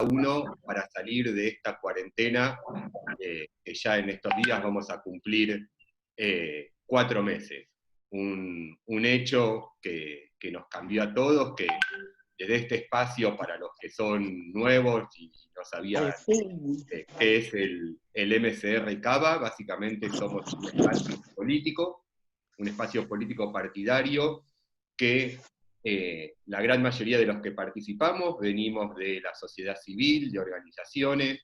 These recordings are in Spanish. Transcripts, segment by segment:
uno para salir de esta cuarentena, que ya en estos días vamos a cumplir 4 meses. Un hecho que nos cambió a todos, que desde este espacio para los que son nuevos y no sabían Sí. qué es el MCR Cava, básicamente somos un espacio político partidario que la gran mayoría de los que participamos venimos de la sociedad civil, de organizaciones,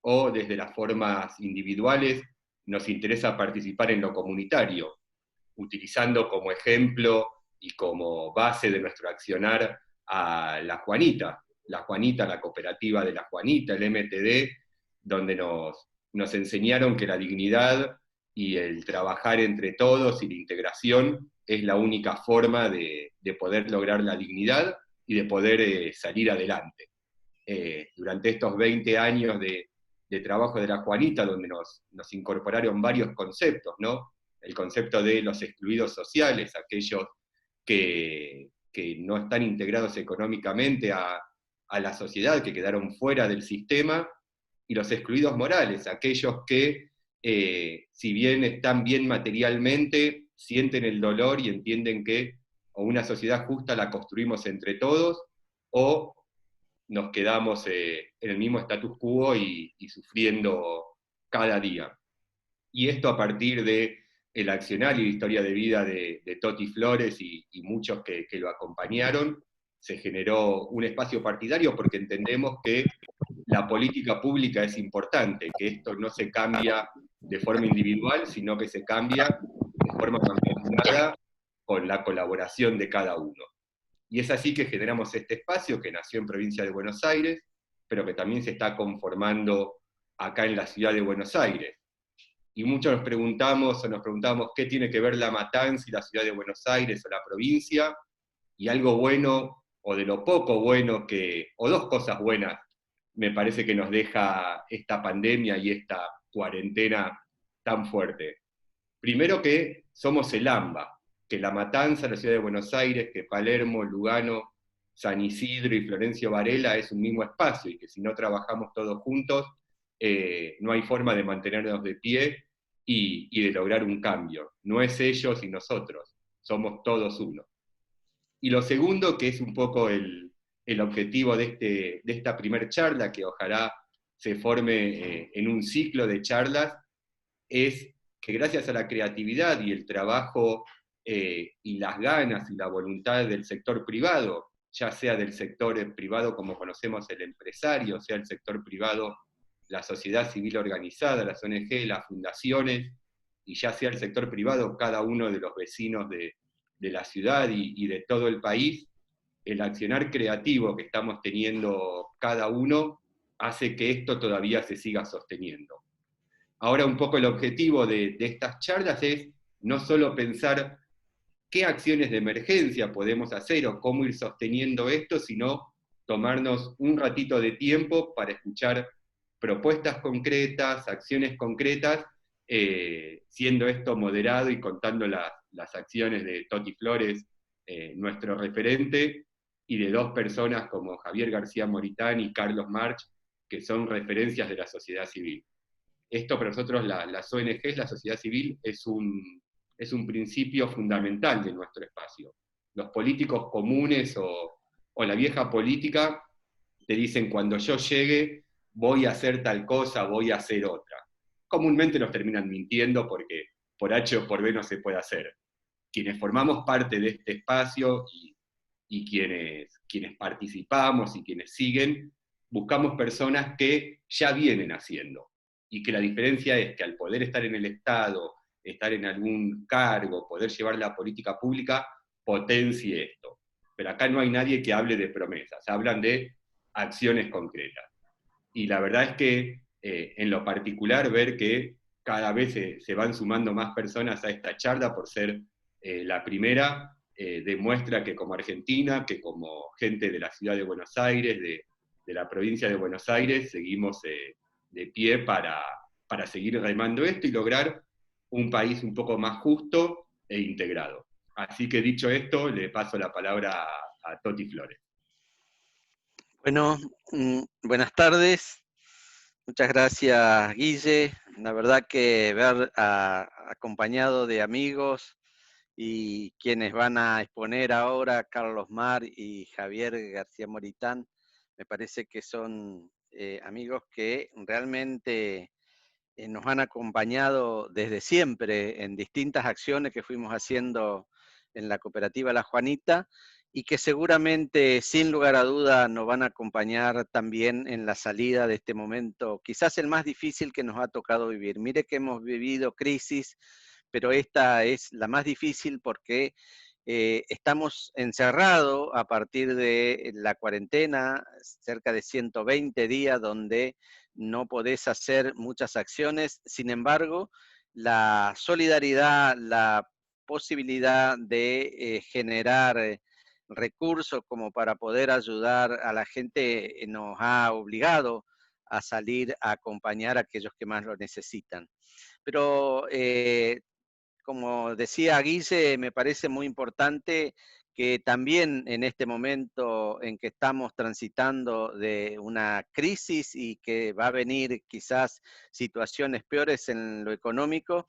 o desde las formas individuales nos interesa participar en lo comunitario, utilizando como ejemplo y como base de nuestro accionar a la Juanita, la cooperativa de la Juanita, el MTD, donde nos enseñaron que la dignidad y el trabajar entre todos y la integración es la única forma de poder lograr la dignidad y de poder salir adelante. Durante estos 20 años de trabajo de la Juanita, donde nos incorporaron varios conceptos, ¿no? El concepto de los excluidos sociales, aquellos que no están integrados económicamente a la sociedad, que quedaron fuera del sistema, y los excluidos morales, aquellos que, si bien están bien materialmente, sienten el dolor y entienden que o una sociedad justa la construimos entre todos, o nos quedamos en el mismo status quo y sufriendo cada día. Y esto a partir de el accionar y la historia de vida de Toti Flores y muchos que lo acompañaron, se generó un espacio partidario porque entendemos que la política pública es importante, que esto no se cambia de forma individual, sino que se cambia de forma mancomunada con la colaboración de cada uno. Y es así que generamos este espacio que nació en provincia de Buenos Aires, pero que también se está conformando acá en la ciudad de Buenos Aires. Y muchos nos preguntamos qué tiene que ver La Matanza y la ciudad de Buenos Aires o la provincia, y algo bueno, o de lo poco bueno o dos cosas buenas, me parece que nos deja esta pandemia y esta cuarentena tan fuerte. Primero que somos el AMBA, que La Matanza, la ciudad de Buenos Aires, que Palermo, Lugano, San Isidro y Florencio Varela es un mismo espacio, y que si no trabajamos todos juntos, no hay forma de mantenernos de pie y de lograr un cambio. No es ellos y nosotros, somos todos uno. Y lo segundo, que es un poco el objetivo de esta primer charla, que ojalá se forme en un ciclo de charlas, es que gracias a la creatividad y el trabajo y las ganas y la voluntad del sector privado, ya sea del sector privado como conocemos el empresario, sea el sector privado la sociedad civil organizada, las ONG, las fundaciones, y ya sea el sector privado cada uno de los vecinos de la ciudad y de todo el país, el accionar creativo que estamos teniendo cada uno hace que esto todavía se siga sosteniendo. Ahora un poco el objetivo de estas charlas es no solo pensar qué acciones de emergencia podemos hacer o cómo ir sosteniendo esto, sino tomarnos un ratito de tiempo para escuchar propuestas concretas, acciones concretas, siendo esto moderado y contando las acciones de Toti Flores, nuestro referente, y de dos personas como Javier García Moritán y Carlos March, que son referencias de la sociedad civil. Esto para nosotros, las ONGs, la sociedad civil, es un principio fundamental de nuestro espacio. Los políticos comunes o la vieja política te dicen cuando yo llegue voy a hacer tal cosa, voy a hacer otra. Comúnmente nos terminan mintiendo porque por H o por B no se puede hacer. Quienes formamos parte de este espacio y quienes participamos y quienes siguen, buscamos personas que ya vienen haciendo. Y que la diferencia es que al poder estar en el Estado, estar en algún cargo, poder llevar la política pública, potencie esto. Pero acá no hay nadie que hable de promesas, hablan de acciones concretas. Y la verdad es que en lo particular ver que cada vez se van sumando más personas a esta charla por ser la primera, demuestra que como Argentina, que como gente de la ciudad de Buenos Aires, de la provincia de Buenos Aires, seguimos de pie para seguir remando esto y lograr un país un poco más justo e integrado. Así que dicho esto, le paso la palabra a Toti Flores. Bueno, buenas tardes. Muchas gracias, Guille. La verdad que ver acompañado de amigos y quienes van a exponer ahora, Carlos Mar y Javier García Moritán, me parece que son amigos que realmente nos han acompañado desde siempre en distintas acciones que fuimos haciendo en la cooperativa La Juanita y que seguramente, sin lugar a duda, nos van a acompañar también en la salida de este momento, quizás el más difícil que nos ha tocado vivir. Mire que hemos vivido crisis, pero esta es la más difícil porque estamos encerrados a partir de la cuarentena, cerca de 120 días, donde no podés hacer muchas acciones. Sin embargo, la solidaridad, la posibilidad de generar recursos como para poder ayudar a la gente nos ha obligado a salir a acompañar a aquellos que más lo necesitan. Pero como decía Guille, me parece muy importante que también en este momento en que estamos transitando de una crisis y que va a venir quizás situaciones peores en lo económico,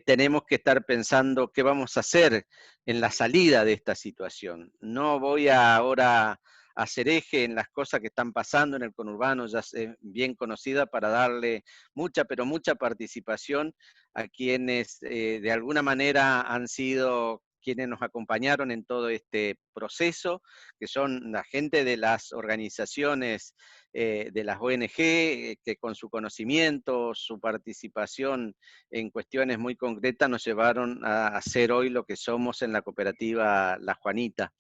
tenemos que estar pensando qué vamos a hacer en la salida de esta situación. No voy ahora a hacer eje en las cosas que están pasando en el conurbano, ya es bien conocida, para darle mucha, pero mucha participación a quienes de alguna manera han sido quienes nos acompañaron en todo este proceso, que son la gente de las organizaciones de las ONG, que con su conocimiento, su participación en cuestiones muy concretas nos llevaron a ser hoy lo que somos en la cooperativa La Juanita.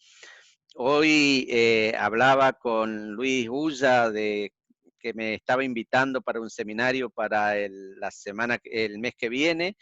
Hoy hablaba con Luis Ulla que me estaba invitando para un seminario para el mes que viene,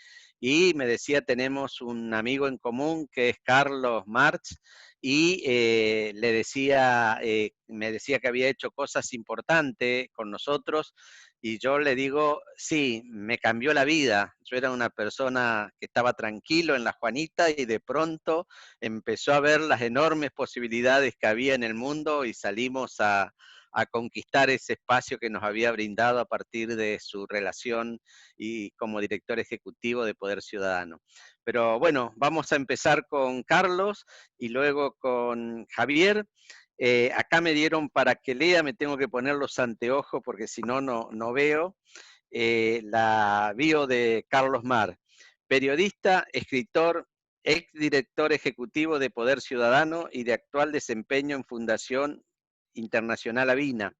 y me decía, tenemos un amigo en común que es Carlos March, y me decía que había hecho cosas importantes con nosotros, y yo le digo, sí, me cambió la vida. Yo era una persona que estaba tranquilo en La Juanita y de pronto empezó a ver las enormes posibilidades que había en el mundo y salimos a conquistar ese espacio que nos había brindado a partir de su relación y como director ejecutivo de Poder Ciudadano. Pero bueno, vamos a empezar con Carlos y luego con Javier. Acá me dieron para que lea, me tengo que poner los anteojos porque si no, no veo. La bio de Carlos Mar, periodista, escritor, exdirector ejecutivo de Poder Ciudadano y de actual desempeño en Fundación Internacional Avina,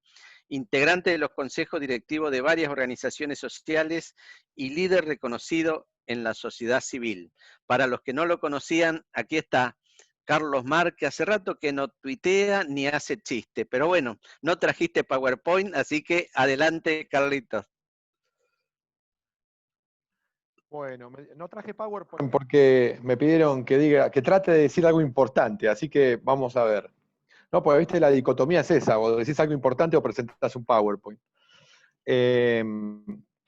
integrante de los consejos directivos de varias organizaciones sociales y líder reconocido en la sociedad civil. Para los que no lo conocían, aquí está Carlos Mar, que hace rato que no tuitea ni hace chiste, pero bueno, no trajiste PowerPoint, así que adelante, Carlitos. Bueno, no traje PowerPoint porque me pidieron que trate de decir algo importante, así que vamos a ver. No, pues viste, la dicotomía es esa, o decís algo importante o presentás un PowerPoint.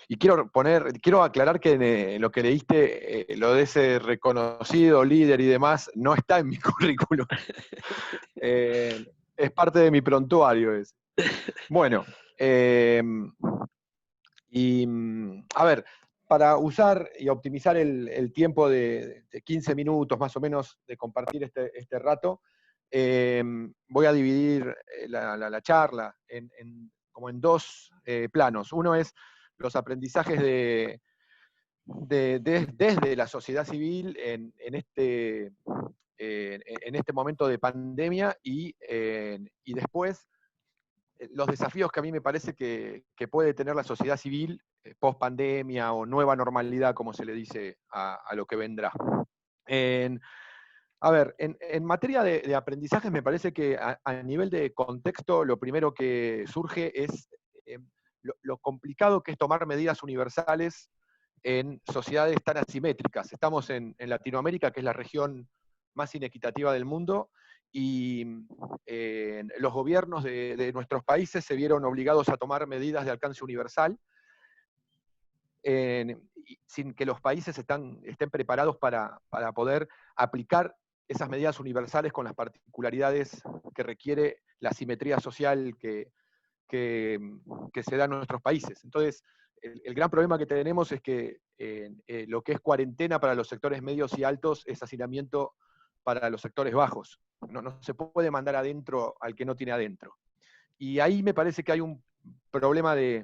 Y quiero aclarar que en lo que leíste, lo de ese reconocido líder y demás, no está en mi currículum. Es parte de mi prontuario ese. Bueno, a ver, para usar y optimizar el tiempo de 15 minutos más o menos de compartir este rato, voy a dividir la charla como en dos planos. Uno es los aprendizajes desde la sociedad civil en este momento de pandemia y después los desafíos que a mí me parece que puede tener la sociedad civil post pandemia o nueva normalidad, como se le dice a lo que vendrá. A ver, en materia de aprendizajes me parece que a nivel de contexto lo primero que surge es lo complicado que es tomar medidas universales en sociedades tan asimétricas. Estamos en Latinoamérica, que es la región más inequitativa del mundo, y los gobiernos de nuestros países se vieron obligados a tomar medidas de alcance universal, sin que los países estén preparados para poder aplicar esas medidas universales con las particularidades que requiere la simetría social que se da en nuestros países. Entonces, el gran problema que tenemos es que lo que es cuarentena para los sectores medios y altos es hacinamiento para los sectores bajos. No se puede mandar adentro al que no tiene adentro. Y ahí me parece que hay un problema de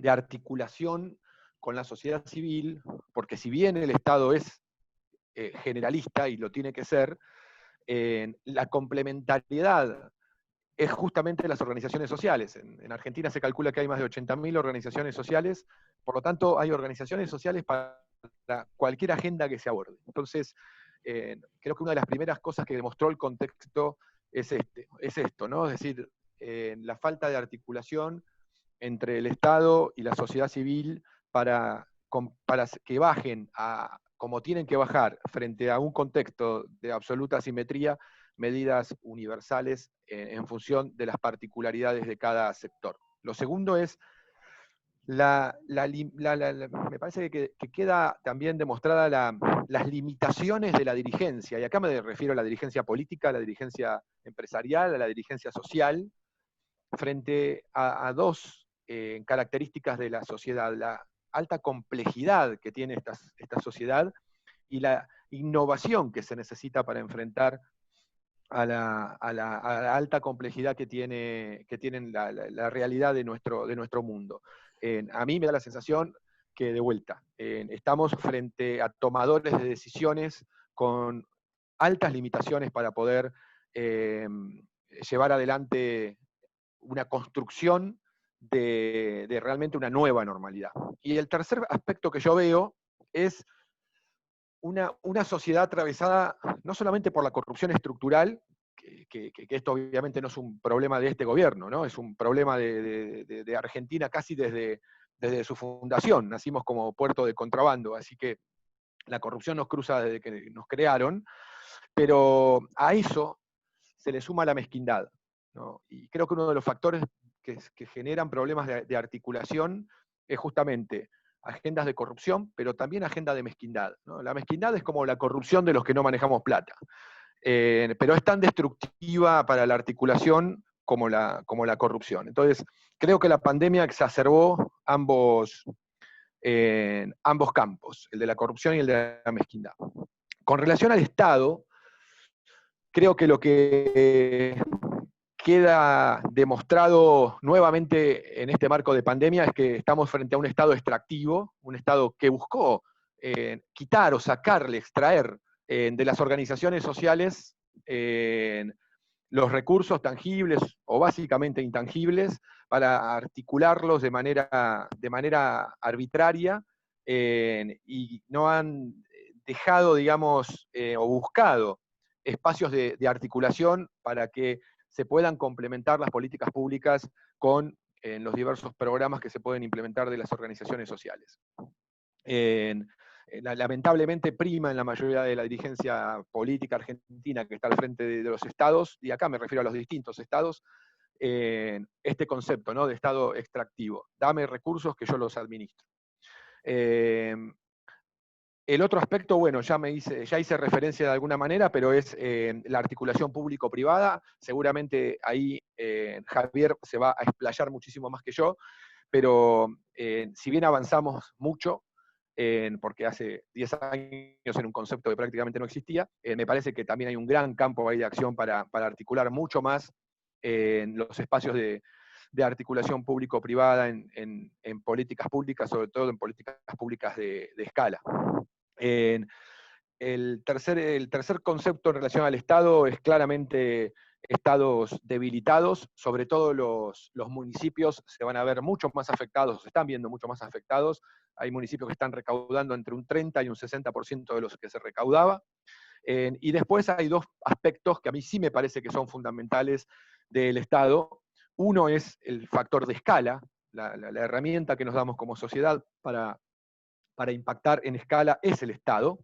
articulación con la sociedad civil, porque si bien el Estado es generalista y lo tiene que ser, la complementariedad es justamente las organizaciones sociales. En Argentina se calcula que hay más de 80.000 organizaciones sociales, por lo tanto hay organizaciones sociales para cualquier agenda que se aborde. Entonces, creo que una de las primeras cosas que demostró el contexto es esto, ¿no? Es decir, la falta de articulación entre el Estado y la sociedad civil para que bajen como tienen que bajar frente a un contexto de absoluta asimetría, medidas universales en función de las particularidades de cada sector. Lo segundo es, me parece que queda también demostrada las limitaciones de la dirigencia, y acá me refiero a la dirigencia política, a la dirigencia empresarial, a la dirigencia social, frente a dos características de la sociedad: la alta complejidad que tiene esta sociedad y la innovación que se necesita para enfrentar a la alta complejidad que tienen la realidad de nuestro mundo. A mí me da la sensación que, de vuelta, estamos frente a tomadores de decisiones con altas limitaciones para poder llevar adelante una construcción de realmente una nueva normalidad. Y el tercer aspecto que yo veo es una sociedad atravesada no solamente por la corrupción estructural, que esto obviamente no es un problema de este gobierno, ¿no? Es un problema de Argentina casi desde su fundación. Nacimos como puerto de contrabando, así que la corrupción nos cruza desde que nos crearon, pero a eso se le suma la mezquindad, ¿no? Y creo que uno de los factores que generan problemas de articulación es justamente agendas de corrupción, pero también agenda de mezquindad, ¿no? La mezquindad es como la corrupción de los que no manejamos plata, pero es tan destructiva para la articulación como la corrupción. Entonces, creo que la pandemia exacerbó ambos campos, el de la corrupción y el de la mezquindad. Con relación al Estado, creo que lo que queda demostrado nuevamente en este marco de pandemia es que estamos frente a un Estado extractivo, un Estado que buscó quitar o sacarle, extraer de las organizaciones sociales los recursos tangibles o básicamente intangibles para articularlos de manera arbitraria, y no han dejado, digamos, o buscado espacios de articulación para que se puedan complementar las políticas públicas con los diversos programas que se pueden implementar de las organizaciones sociales. Lamentablemente prima en la mayoría de la dirigencia política argentina que está al frente de los estados, y acá me refiero a los distintos estados, este concepto, ¿no?, de Estado extractivo. Dame recursos que yo los administro. El otro aspecto, bueno, ya hice referencia de alguna manera, pero es la articulación público-privada. Seguramente ahí Javier se va a explayar muchísimo más que yo, pero si bien avanzamos mucho, porque hace 10 años era un concepto que prácticamente no existía, me parece que también hay un gran campo ahí de acción para articular mucho más los espacios de articulación público-privada en políticas públicas, sobre todo en políticas públicas de escala. El tercer concepto en relación al Estado es claramente estados debilitados, sobre todo los municipios se van a ver mucho más afectados, se están viendo mucho más afectados. Hay municipios que están recaudando entre un 30 y un 60% de los que se recaudaba. Y después hay dos aspectos que a mí sí me parece que son fundamentales del Estado. Uno es el factor de escala, la herramienta que nos damos como sociedad para impactar en escala es el Estado.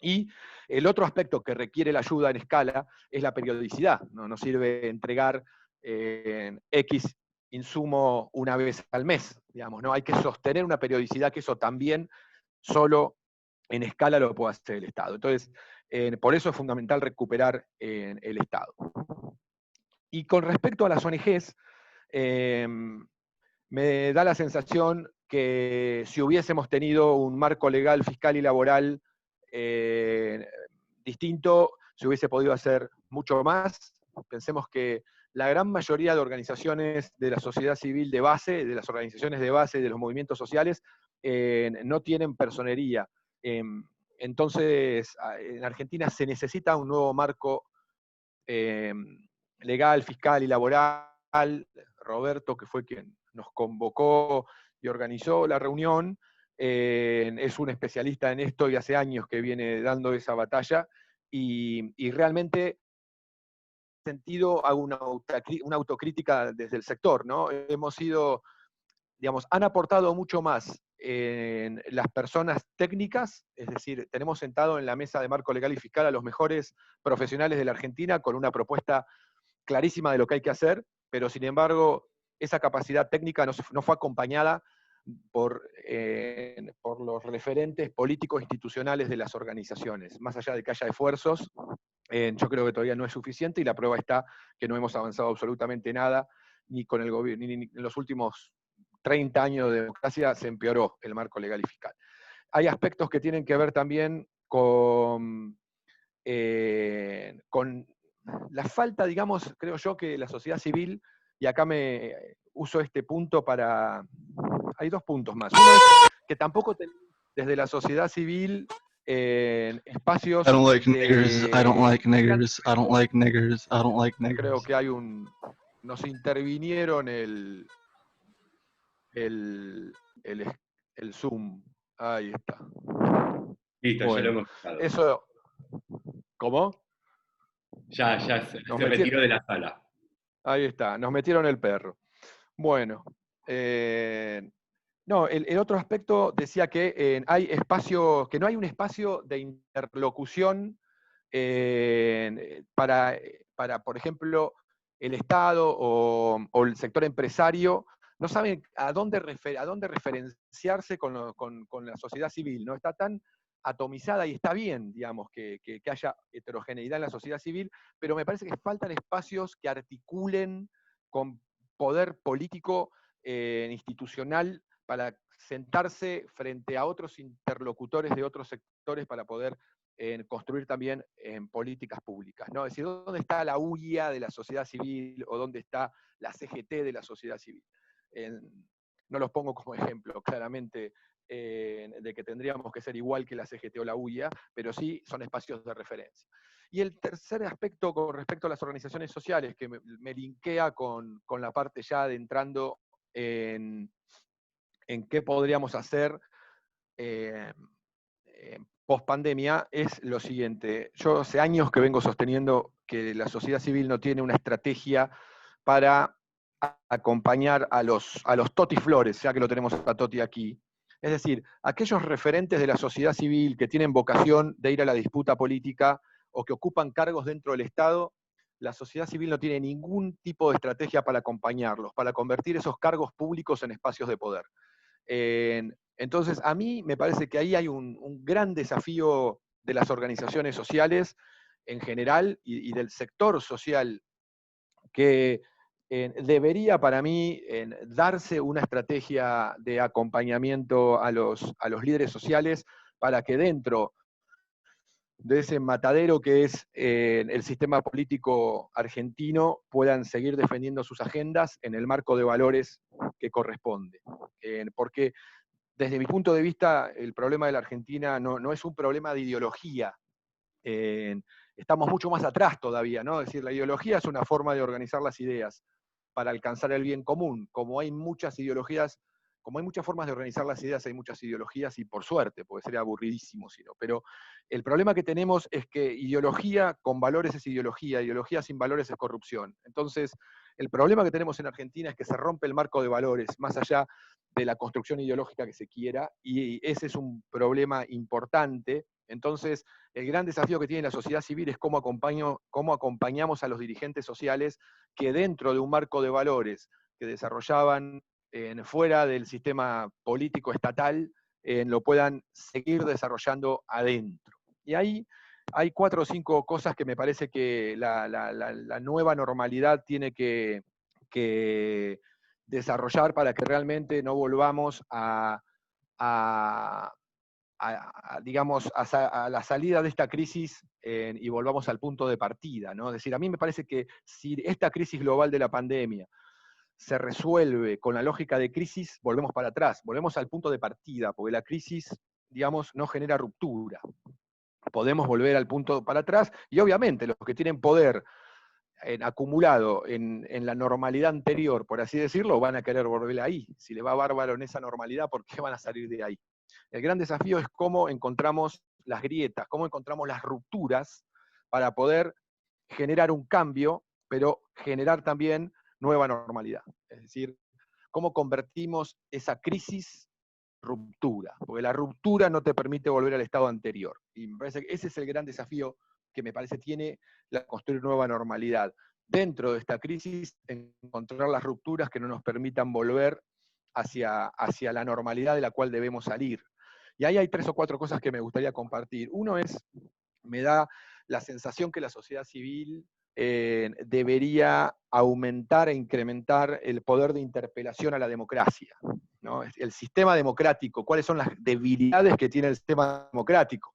Y el otro aspecto que requiere la ayuda en escala es la periodicidad. No nos sirve entregar X insumo una vez al mes, digamos, ¿no? Hay que sostener una periodicidad, que eso también solo en escala lo puede hacer el Estado. Entonces, Por eso es fundamental recuperar el Estado. Y con respecto a las ONGs, me da la sensación que si hubiésemos tenido un marco legal, fiscal y laboral distinto, se hubiese podido hacer mucho más. Pensemos que la gran mayoría de organizaciones de la sociedad civil de base, de las organizaciones de base, de los movimientos sociales, no tienen personería. Entonces, en Argentina se necesita un nuevo marco legal, fiscal y laboral. Roberto, que fue quien nos convocó y organizó la reunión, es un especialista en esto y hace años que viene dando esa batalla, y realmente sentido hago una autocrítica desde el sector, ¿no? Hemos sido, digamos, han aportado mucho más en las personas técnicas, es decir, tenemos sentado en la mesa de marco legal y fiscal a los mejores profesionales de la Argentina con una propuesta clarísima de lo que hay que hacer, pero sin embargo, esa capacidad técnica no fue acompañada por los referentes políticos institucionales de las organizaciones. Más allá de que haya esfuerzos, yo creo que todavía no es suficiente, y la prueba está que no hemos avanzado absolutamente nada, ni con el gobierno, ni en los últimos 30 años de democracia se empeoró el marco legal y fiscal. Hay aspectos que tienen que ver también con la falta, digamos, creo yo, que la sociedad civil, y acá me uso este punto para... Hay dos puntos más. Uno es que tampoco tenemos desde la sociedad civil espacios... I don't like niggers, I don't like niggers, I don't like niggers, I don't like niggers. Creo que hay nos intervinieron el Zoom. Ahí está. Listo, Bueno, ya lo hemos pasado. Eso... ¿Cómo? Ya se retiró de la sala. Ahí está, nos metieron el perro. Bueno, no, el otro aspecto decía que hay espacio, que no hay un espacio de interlocución para, por ejemplo, el Estado o el sector empresario, no saben a dónde referenciarse con la sociedad civil, ¿no? Está tan atomizada, y está bien, digamos, que haya heterogeneidad en la sociedad civil, pero me parece que faltan espacios que articulen con poder político institucional para sentarse frente a otros interlocutores de otros sectores para poder construir también políticas públicas, ¿no? Es decir, ¿dónde está la UIA de la sociedad civil o dónde está la CGT de la sociedad civil? No los pongo como ejemplo, claramente, de que tendríamos que ser igual que la CGT o la UIA, pero sí son espacios de referencia. Y el tercer aspecto con respecto a las organizaciones sociales, que me linkea con la parte ya de entrando en qué podríamos hacer post pandemia, es lo siguiente. Yo hace años que vengo sosteniendo que la sociedad civil no tiene una estrategia para acompañar a los Toti Flores, ya que lo tenemos a Toti aquí. Es decir, aquellos referentes de la sociedad civil que tienen vocación de ir a la disputa política o que ocupan cargos dentro del Estado, la sociedad civil no tiene ningún tipo de estrategia para acompañarlos, para convertir esos cargos públicos en espacios de poder. Entonces, a mí me parece que ahí hay un gran desafío de las organizaciones sociales en general y del sector social, que debería para mí darse una estrategia de acompañamiento a los líderes sociales para que dentro de ese matadero que es el sistema político argentino puedan seguir defendiendo sus agendas en el marco de valores que corresponde. Porque desde mi punto de vista el problema de la Argentina no es un problema de ideología. Estamos mucho más atrás todavía, ¿no? Es decir, la ideología es una forma de organizar las ideas para alcanzar el bien común. Como hay muchas ideologías, como hay muchas formas de organizar las ideas, hay muchas ideologías, y por suerte, porque sería aburridísimo si no. Pero el problema que tenemos es que ideología con valores es ideología sin valores es corrupción. Entonces, el problema que tenemos en Argentina es que se rompe el marco de valores, más allá de la construcción ideológica que se quiera, y ese es un problema importante. Entonces, el gran desafío que tiene la sociedad civil es cómo acompañamos a los dirigentes sociales que dentro de un marco de valores que desarrollaban fuera del sistema político estatal, lo puedan seguir desarrollando adentro. Y ahí hay 4 o 5 cosas que me parece que la nueva normalidad tiene que desarrollar para que realmente no volvamos digamos, a la salida de esta crisis y volvamos al punto de partida, ¿no? Es decir, a mí me parece que si esta crisis global de la pandemia se resuelve con la lógica de crisis, volvemos para atrás, volvemos al punto de partida, porque la crisis, digamos, no genera ruptura. Podemos volver al punto para atrás, y obviamente los que tienen poder acumulado en la normalidad anterior, por así decirlo, van a querer volver ahí. Si le va bárbaro en esa normalidad, ¿por qué van a salir de ahí? El gran desafío es cómo encontramos las grietas, cómo encontramos las rupturas para poder generar un cambio, pero generar también nueva normalidad. Es decir, cómo convertimos esa crisis ruptura, porque la ruptura no te permite volver al estado anterior. Y me parece que ese es el gran desafío que me parece tiene la construir nueva normalidad. Dentro de esta crisis, encontrar las rupturas que no nos permitan volver hacia la normalidad de la cual debemos salir. Y ahí hay 3 o 4 cosas que me gustaría compartir. Uno es, me da la sensación que la sociedad civil debería aumentar e incrementar el poder de interpelación a la democracia, ¿no? El sistema democrático, cuáles son las debilidades que tiene el sistema democrático.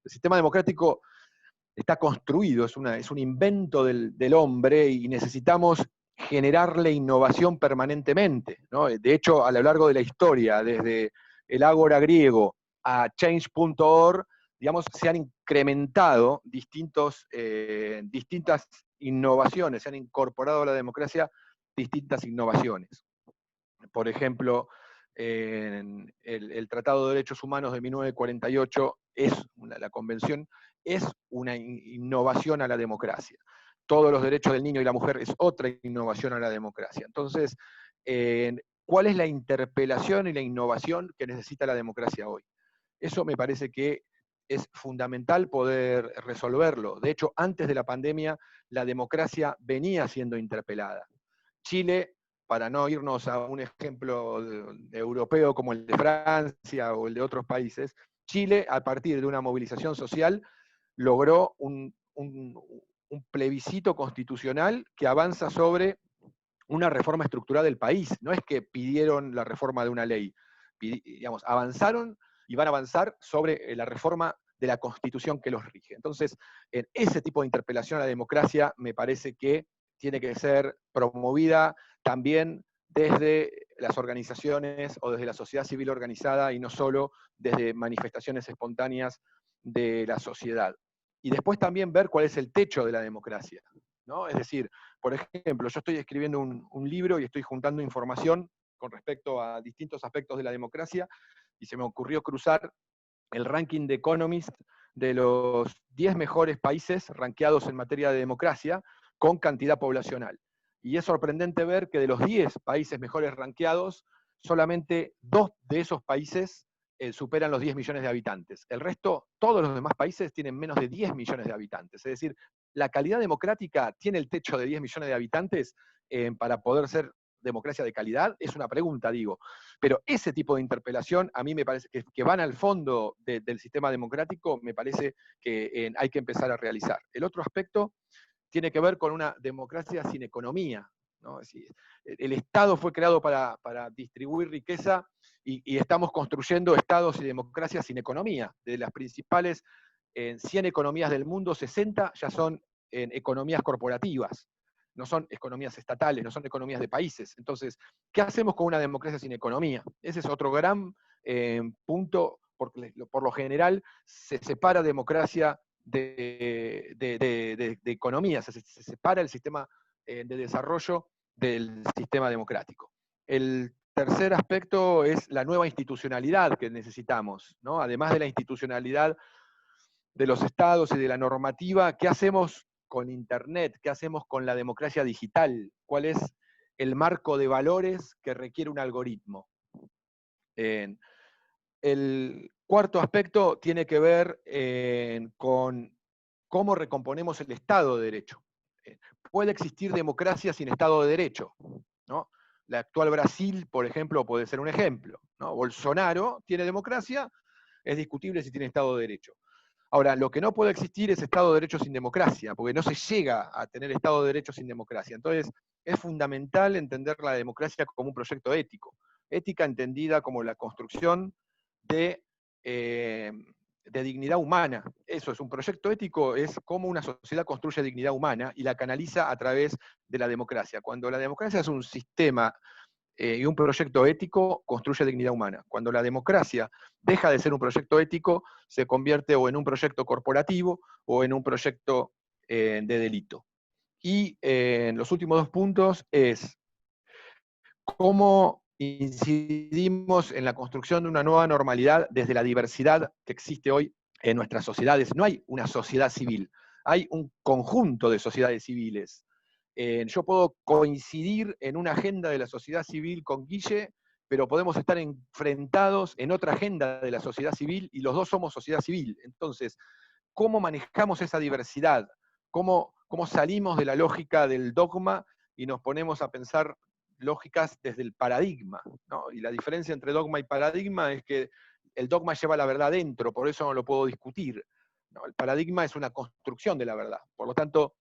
El sistema democrático está construido, es un invento del hombre y necesitamos generarle innovación permanentemente, ¿no? De hecho, a lo largo de la historia, desde el ágora griego a change.org, digamos, se han incrementado distintas innovaciones, se han incorporado a la democracia distintas innovaciones. Por ejemplo, el Tratado de Derechos Humanos de 1948 la convención es una innovación a la democracia. Todos los derechos del niño y la mujer es otra innovación a la democracia. Entonces, ¿cuál es la interpelación y la innovación que necesita la democracia hoy? Eso me parece que es fundamental poder resolverlo. De hecho, antes de la pandemia, la democracia venía siendo interpelada. Chile, para no irnos a un ejemplo europeo como el de Francia o el de otros países, Chile, a partir de una movilización social, logró un plebiscito constitucional que avanza sobre una reforma estructural del país. No es que pidieron la reforma de una ley, digamos, avanzaron y van a avanzar sobre la reforma de la Constitución que los rige. Entonces, en ese tipo de interpelación a la democracia me parece que tiene que ser promovida también desde las organizaciones o desde la sociedad civil organizada y no solo desde manifestaciones espontáneas de la sociedad. Y después también ver cuál es el techo de la democracia, ¿no? Es decir, por ejemplo, yo estoy escribiendo un libro y estoy juntando información con respecto a distintos aspectos de la democracia y se me ocurrió cruzar el ranking de Economist de los 10 mejores países rankeados en materia de democracia con cantidad poblacional. Y es sorprendente ver que de los 10 países mejores rankeados, solamente 2 de esos países superan los 10 millones de habitantes. El resto, todos los demás países tienen menos de 10 millones de habitantes. Es decir, la calidad democrática tiene el techo de 10 millones de habitantes para poder ser democracia de calidad, es una pregunta, digo. Pero ese tipo de interpelación, a mí me parece que van al fondo del sistema democrático, me parece que hay que empezar a realizar. El otro aspecto tiene que ver con una democracia sin economía, ¿no? Es decir, el Estado fue creado para distribuir riqueza y estamos construyendo estados y democracias sin economía. De las principales 100 economías del mundo, 60 ya son economías corporativas, no son economías estatales, no son economías de países. Entonces, ¿qué hacemos con una democracia sin economía? Ese es otro gran punto, porque por lo general se separa democracia de economía, se separa el sistema de desarrollo del sistema democrático. El tercer aspecto es la nueva institucionalidad que necesitamos, ¿no? Además de la institucionalidad de los estados y de la normativa, ¿qué hacemos con Internet? ¿Qué hacemos con la democracia digital? ¿Cuál es el marco de valores que requiere un algoritmo? El cuarto aspecto tiene que ver con cómo recomponemos el Estado de Derecho. Puede existir democracia sin Estado de Derecho, ¿no? La actual Brasil, por ejemplo, puede ser un ejemplo, ¿no? Bolsonaro tiene democracia, es discutible si tiene Estado de Derecho. Ahora, lo que no puede existir es Estado de Derecho sin democracia, porque no se llega a tener Estado de Derecho sin democracia. Entonces, es fundamental entender la democracia como un proyecto ético. Ética entendida como la construcción de, de dignidad humana. Eso es un proyecto ético, es cómo una sociedad construye dignidad humana y la canaliza a través de la democracia. Cuando la democracia es un sistema y un proyecto ético, construye dignidad humana. Cuando la democracia deja de ser un proyecto ético, se convierte o en un proyecto corporativo o en un proyecto de delito. Y los últimos dos puntos es cómo incidimos en la construcción de una nueva normalidad desde la diversidad que existe hoy en nuestras sociedades. No hay una sociedad civil, hay un conjunto de sociedades civiles. Yo puedo coincidir en una agenda de la sociedad civil con Guille, pero podemos estar enfrentados en otra agenda de la sociedad civil y los dos somos sociedad civil. Entonces, ¿cómo manejamos esa diversidad? ¿Cómo salimos de la lógica del dogma y nos ponemos a pensar lógicas desde el paradigma, ¿no? Y la diferencia entre dogma y paradigma es que el dogma lleva la verdad dentro, por eso no lo puedo discutir, ¿no? El paradigma es una construcción de la verdad, por lo tanto,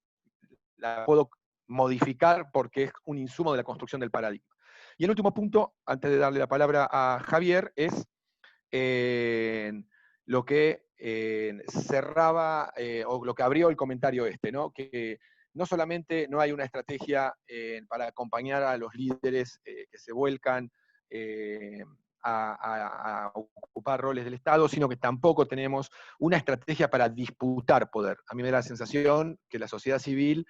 la puedo modificar porque es un insumo de la construcción del paradigma. Y el último punto, antes de darle la palabra a Javier, es lo que cerraba, o lo que abrió el comentario este, ¿no? Que no solamente no hay una estrategia para acompañar a los líderes que se vuelcan a ocupar roles del Estado, sino que tampoco tenemos una estrategia para disputar poder. A mí me da la sensación que la sociedad civil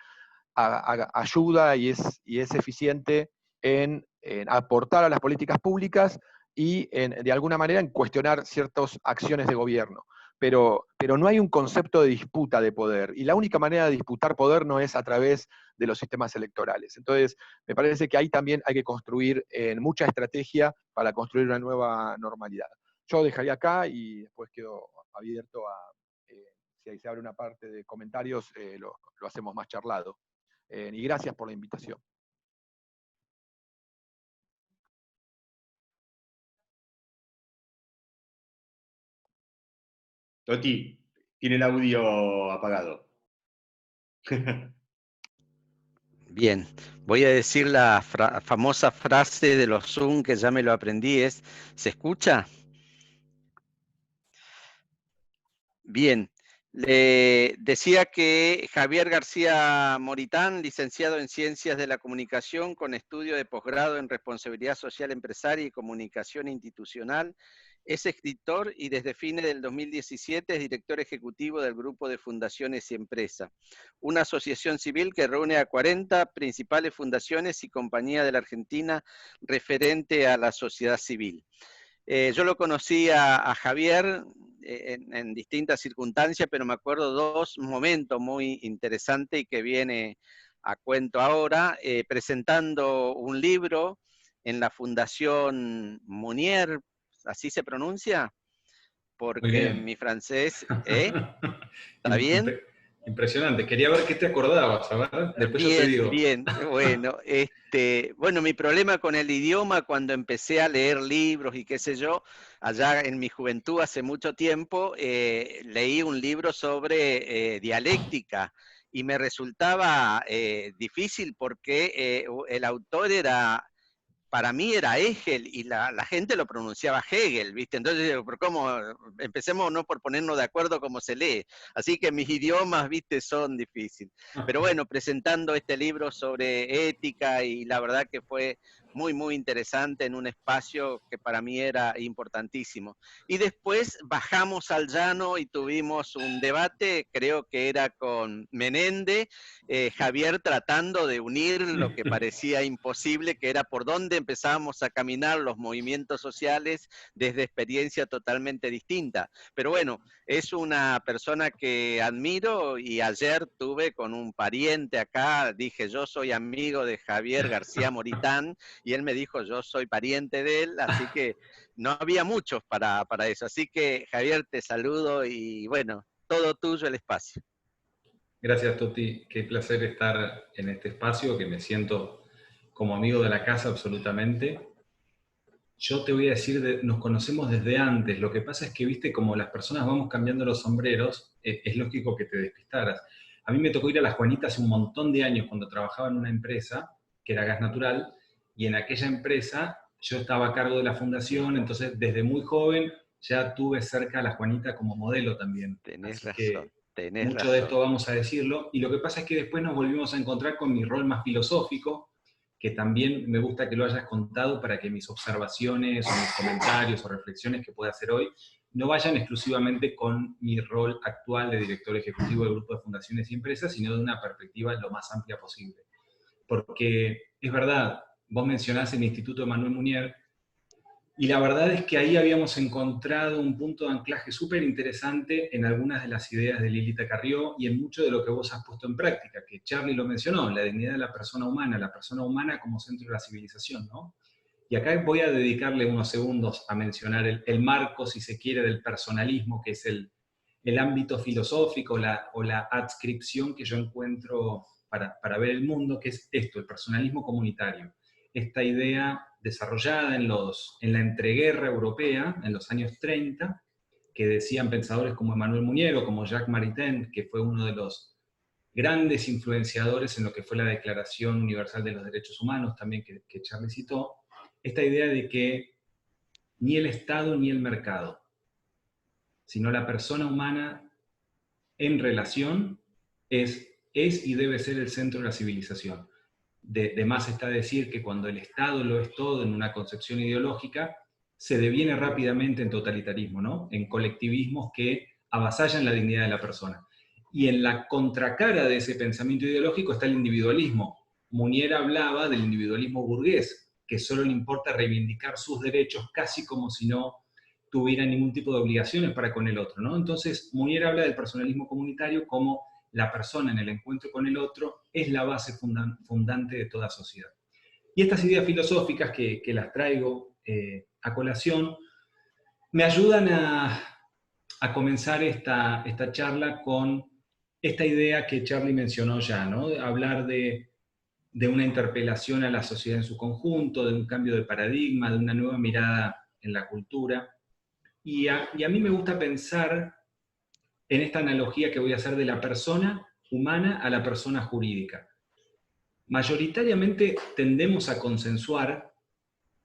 ayuda y es eficiente en aportar a las políticas públicas y de alguna manera en cuestionar ciertas acciones de gobierno. Pero no hay un concepto de disputa de poder, y la única manera de disputar poder no es a través de los sistemas electorales. Entonces, me parece que ahí también hay que construir mucha estrategia para construir una nueva normalidad. Yo dejaría acá y después quedo abierto a, si se abre una parte de comentarios, lo hacemos más charlado. Y gracias por la invitación. Toti, tiene el audio apagado. Bien, voy a decir la famosa frase de los Zoom que ya me lo aprendí, ¿se escucha? Bien, le decía que Javier García Moritán, licenciado en Ciencias de la Comunicación con estudio de posgrado en Responsabilidad Social Empresaria y Comunicación Institucional, es escritor y desde fines del 2017 es director ejecutivo del Grupo de Fundaciones y Empresas, una asociación civil que reúne a 40 principales fundaciones y compañías de la Argentina referente a la sociedad civil. Yo lo conocí a Javier en distintas circunstancias, pero me acuerdo dos momentos muy interesantes y que viene a cuento ahora, presentando un libro en la Fundación Monnier, ¿así se pronuncia? Muy Porque bien. mi francés, ¿está bien? Impresionante. Quería ver qué te acordabas, a ver, después yo te Bien, digo. bien. Bueno, bueno, mi problema con el idioma cuando empecé a leer libros y qué sé yo, allá en mi juventud hace mucho tiempo, leí un libro sobre dialéctica y me resultaba difícil porque el autor para mí era Hegel y la gente lo pronunciaba Hegel, ¿viste? Entonces, ¿pero cómo? Empecemos no por ponernos de acuerdo cómo se lee. Así que mis idiomas, ¿viste? Son difíciles. Pero bueno, presentando este libro sobre ética y la verdad que fue muy, muy interesante en un espacio que para mí era importantísimo. Y después bajamos al llano y tuvimos un debate, creo que era con Menéndez, Javier tratando de unir lo que parecía imposible, que era por dónde empezábamos a caminar los movimientos sociales desde experiencia totalmente distinta. Pero bueno, es una persona que admiro y ayer tuve con un pariente acá, dije yo soy amigo de Javier García Moritán y él me dijo yo soy pariente de él, así que no había muchos para eso. Así que Javier, te saludo y bueno, todo tuyo el espacio. Gracias, Toti. Qué placer estar en este espacio, que me siento como amigo de la casa absolutamente. Yo te voy a decir, nos conocemos desde antes. Lo que pasa es que, viste, como las personas vamos cambiando los sombreros, es lógico que te despistaras. A mí me tocó ir a la Juanita hace un montón de años cuando trabajaba en una empresa, que era Gas Natural, y en aquella empresa yo estaba a cargo de la fundación, entonces desde muy joven ya tuve cerca a la Juanita como modelo también. Tenés Así que razón, tenés mucho de esto razón. vamos a decirlo. Y lo que pasa es que después nos volvimos a encontrar con mi rol más filosófico, que también me gusta que lo hayas contado para que mis observaciones o mis comentarios o reflexiones que pueda hacer hoy no vayan exclusivamente con mi rol actual de director ejecutivo del Grupo de Fundaciones y Empresas, sino de una perspectiva lo más amplia posible. Porque es verdad, vos mencionás el Instituto Emanuel Munier, y la verdad es que ahí habíamos encontrado un punto de anclaje súper interesante en algunas de las ideas de Lilita Carrió y en mucho de lo que vos has puesto en práctica, que Charlie lo mencionó, la dignidad de la persona humana como centro de la civilización, ¿no? Y acá voy a dedicarle unos segundos a mencionar el marco, si se quiere, del personalismo, que es el ámbito filosófico o la adscripción que yo encuentro para ver el mundo, que es esto, el personalismo comunitario. Esta idea desarrollada en la entreguerra europea, en los años 30, que decían pensadores como Emmanuel Munier o como Jacques Maritain, que fue uno de los grandes influenciadores en lo que fue la Declaración Universal de los Derechos Humanos, también que Charlie citó, esta idea de que ni el Estado ni el mercado, sino la persona humana en relación es y debe ser el centro de la civilización. De más está decir que cuando el Estado lo es todo en una concepción ideológica, se deviene rápidamente en totalitarismo, ¿no? En colectivismos que avasallan la dignidad de la persona. Y en la contracara de ese pensamiento ideológico está el individualismo. Munier hablaba del individualismo burgués, que solo le importa reivindicar sus derechos casi como si no tuviera ningún tipo de obligaciones para con el otro, ¿no? Entonces, Munier habla del personalismo comunitario como la persona en el encuentro con el otro es la base fundante de toda sociedad. Y estas ideas filosóficas que las traigo a colación me ayudan a comenzar esta charla con esta idea que Charlie mencionó ya, ¿no? Hablar de una interpelación a la sociedad en su conjunto, de un cambio de paradigma, de una nueva mirada en la cultura. Y a mí me gusta pensar en esta analogía que voy a hacer de la persona humana a la persona jurídica. Mayoritariamente tendemos a consensuar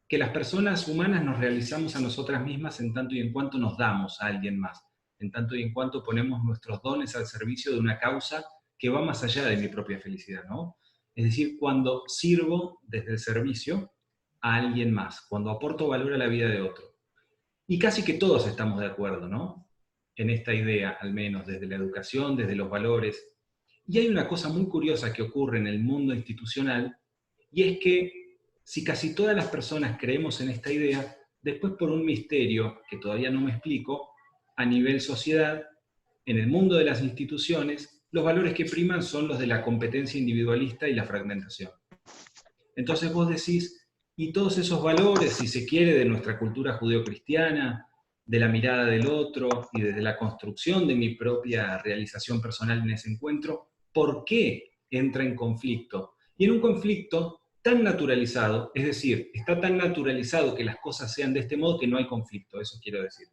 que las personas humanas nos realizamos a nosotras mismas en tanto y en cuanto nos damos a alguien más, en tanto y en cuanto ponemos nuestros dones al servicio de una causa que va más allá de mi propia felicidad, ¿no? Es decir, cuando sirvo desde el servicio a alguien más, cuando aporto valor a la vida de otro. Y casi que todos estamos de acuerdo, ¿no? En esta idea, al menos desde la educación, desde los valores. Y hay una cosa muy curiosa que ocurre en el mundo institucional, y es que si casi todas las personas creemos en esta idea, después por un misterio que todavía no me explico, a nivel sociedad, en el mundo de las instituciones, los valores que priman son los de la competencia individualista y la fragmentación. Entonces vos decís, y todos esos valores, si se quiere, de nuestra cultura judeocristiana, de la mirada del otro y desde la construcción de mi propia realización personal en ese encuentro, ¿por qué entra en conflicto? Y en un conflicto tan naturalizado, es decir, está tan naturalizado que las cosas sean de este modo que no hay conflicto, eso quiero decir.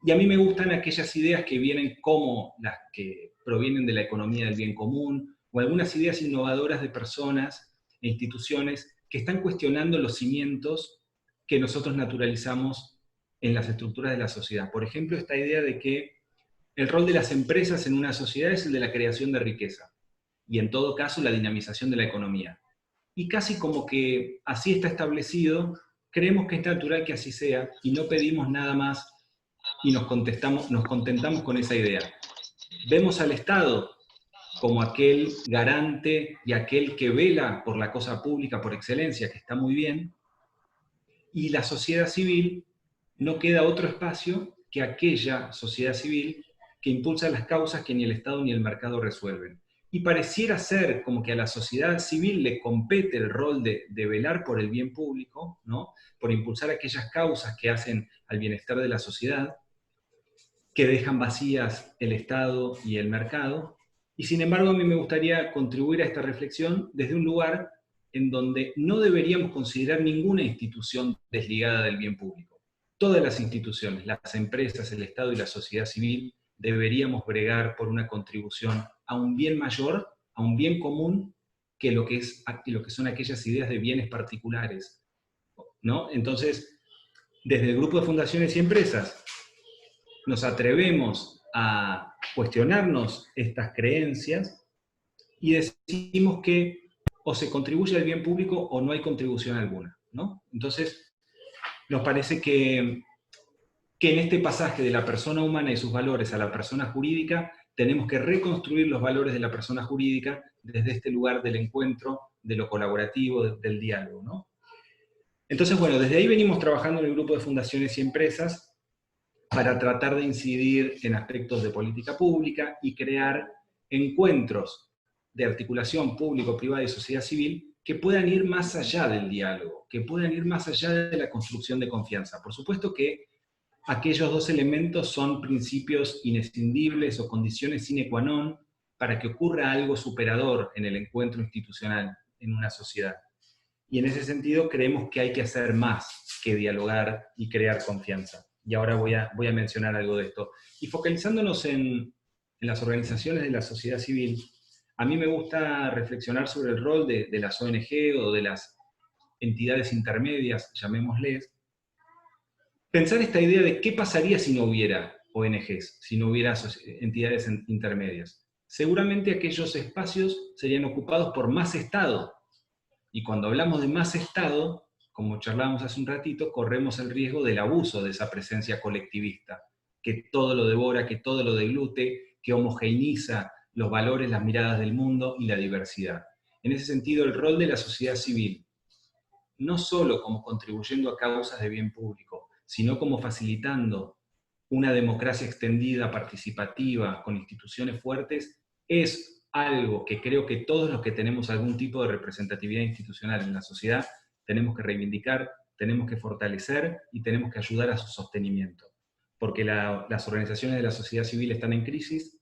Y a mí me gustan aquellas ideas que vienen como las que provienen de la economía del bien común, o algunas ideas innovadoras de personas e instituciones que están cuestionando los cimientos que nosotros naturalizamos en las estructuras de la sociedad. Por ejemplo, esta idea de que el rol de las empresas en una sociedad es el de la creación de riqueza, y en todo caso la dinamización de la economía. Y casi como que así está establecido, creemos que es natural que así sea, y no pedimos nada más, y nos contentamos con esa idea. Vemos al Estado como aquel garante y aquel que vela por la cosa pública por excelencia, que está muy bien, y la sociedad civil no queda otro espacio que aquella sociedad civil que impulsa las causas que ni el Estado ni el mercado resuelven. Y pareciera ser como que a la sociedad civil le compete el rol de velar por el bien público, ¿no? Por impulsar aquellas causas que hacen al bienestar de la sociedad, que dejan vacías el Estado y el mercado. Y sin embargo, a mí me gustaría contribuir a esta reflexión desde un lugar en donde no deberíamos considerar ninguna institución desligada del bien público. Todas las instituciones, las empresas, el Estado y la sociedad civil, deberíamos bregar por una contribución a un bien mayor, a un bien común, que lo que son aquellas ideas de bienes particulares, ¿no? Entonces, desde el grupo de fundaciones y empresas, nos atrevemos a cuestionarnos estas creencias y decimos que o se contribuye al bien público o no hay contribución alguna, ¿no? Entonces, nos parece que en este pasaje de la persona humana y sus valores a la persona jurídica, tenemos que reconstruir los valores de la persona jurídica desde este lugar del encuentro, de lo colaborativo, del diálogo, ¿no? Entonces, bueno, desde ahí venimos trabajando en el grupo de fundaciones y empresas para tratar de incidir en aspectos de política pública y crear encuentros de articulación público-privada y sociedad civil que puedan ir más allá del diálogo, que puedan ir más allá de la construcción de confianza. Por supuesto que aquellos dos elementos son principios inescindibles o condiciones sine qua non para que ocurra algo superador en el encuentro institucional en una sociedad. Y en ese sentido creemos que hay que hacer más que dialogar y crear confianza. Y ahora voy a mencionar algo de esto. Y focalizándonos en las organizaciones de la sociedad civil, a mí me gusta reflexionar sobre el rol de las ONG o de las entidades intermedias, llamémosles. Pensar esta idea de qué pasaría si no hubiera ONGs, si no hubiera entidades intermedias. Seguramente aquellos espacios serían ocupados por más Estado. Y cuando hablamos de más Estado, como charlábamos hace un ratito, corremos el riesgo del abuso de esa presencia colectivista, que todo lo devora, que todo lo deglute, que homogeneiza los valores, las miradas del mundo y la diversidad. En ese sentido, el rol de la sociedad civil, no solo como contribuyendo a causas de bien público, sino como facilitando una democracia extendida, participativa, con instituciones fuertes, es algo que creo que todos los que tenemos algún tipo de representatividad institucional en la sociedad tenemos que reivindicar, tenemos que fortalecer y tenemos que ayudar a su sostenimiento. Porque las organizaciones de la sociedad civil están en crisis,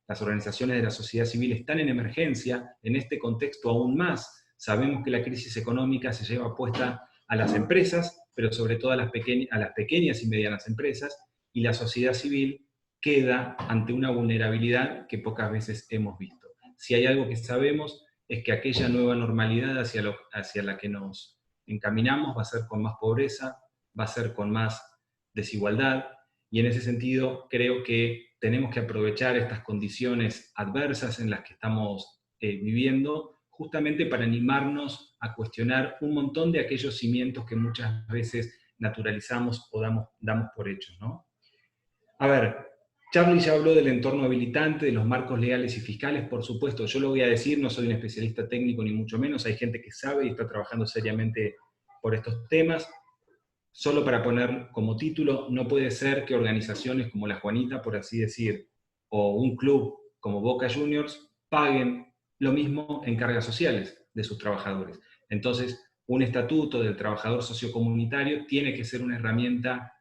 las organizaciones de la sociedad civil están en emergencia, en este contexto aún más. Sabemos que la crisis económica se lleva puesta a las empresas, pero sobre todo a las pequeñas y medianas empresas, y la sociedad civil queda ante una vulnerabilidad que pocas veces hemos visto. Si hay algo que sabemos es que aquella nueva normalidad hacia la que nos encaminamos va a ser con más pobreza, va a ser con más desigualdad, y en ese sentido creo que tenemos que aprovechar estas condiciones adversas en las que estamos viviendo, justamente para animarnos a cuestionar un montón de aquellos cimientos que muchas veces naturalizamos o damos por hechos, ¿no? A ver, Charlie ya habló del entorno habilitante, de los marcos legales y fiscales, por supuesto, yo lo voy a decir, no soy un especialista técnico ni mucho menos, hay gente que sabe y está trabajando seriamente por estos temas. Solo para poner como título, no puede ser que organizaciones como la Juanita, por así decir, o un club como Boca Juniors, paguen lo mismo en cargas sociales de sus trabajadores. Entonces, un estatuto del trabajador sociocomunitario tiene que ser una herramienta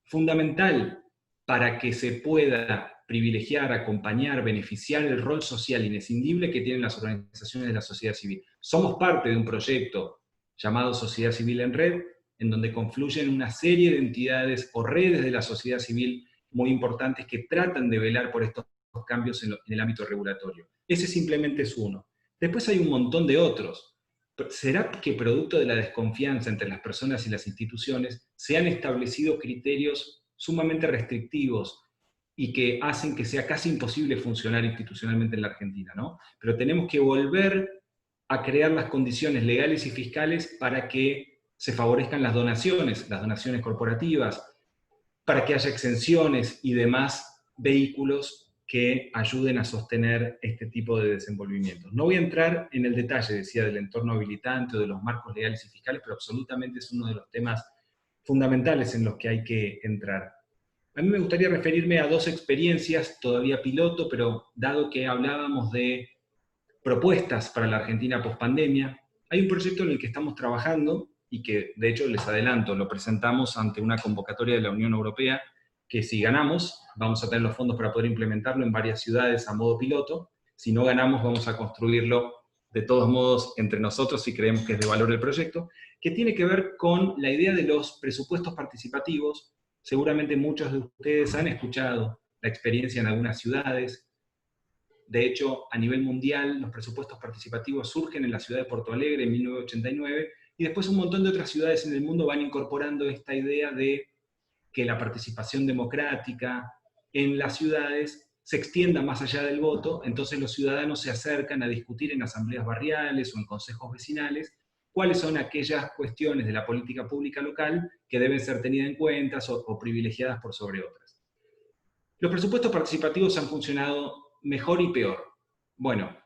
fundamental para que se pueda privilegiar, acompañar, beneficiar el rol social inescindible que tienen las organizaciones de la sociedad civil. Somos parte de un proyecto llamado Sociedad Civil en Red, en donde confluyen una serie de entidades o redes de la sociedad civil muy importantes que tratan de velar por estos cambios en el ámbito regulatorio. Ese simplemente es uno. Después hay un montón de otros. ¿Será que producto de la desconfianza entre las personas y las instituciones se han establecido criterios sumamente restrictivos y que hacen que sea casi imposible funcionar institucionalmente en la Argentina, ¿no? Pero tenemos que volver a crear las condiciones legales y fiscales para que se favorezcan las donaciones corporativas, para que haya exenciones y demás vehículos que ayuden a sostener este tipo de desenvolvimientos. No voy a entrar en el detalle, decía, del entorno habilitante o de los marcos legales y fiscales, pero absolutamente es uno de los temas fundamentales en los que hay que entrar. A mí me gustaría referirme a dos experiencias, todavía piloto, pero dado que hablábamos de propuestas para la Argentina post-pandemia, hay un proyecto en el que estamos trabajando, y que de hecho les adelanto, lo presentamos ante una convocatoria de la Unión Europea, que si ganamos, vamos a tener los fondos para poder implementarlo en varias ciudades a modo piloto. Si no ganamos, vamos a construirlo de todos modos entre nosotros si creemos que es de valor el proyecto, que tiene que ver con la idea de los presupuestos participativos. Seguramente muchos de ustedes han escuchado la experiencia en algunas ciudades. De hecho, a nivel mundial, los presupuestos participativos surgen en la ciudad de Porto Alegre en 1989, y después un montón de otras ciudades en el mundo van incorporando esta idea de que la participación democrática en las ciudades se extienda más allá del voto. Entonces los ciudadanos se acercan a discutir en asambleas barriales o en consejos vecinales cuáles son aquellas cuestiones de la política pública local que deben ser tenidas en cuenta o privilegiadas por sobre otras. Los presupuestos participativos han funcionado mejor y peor. Bueno,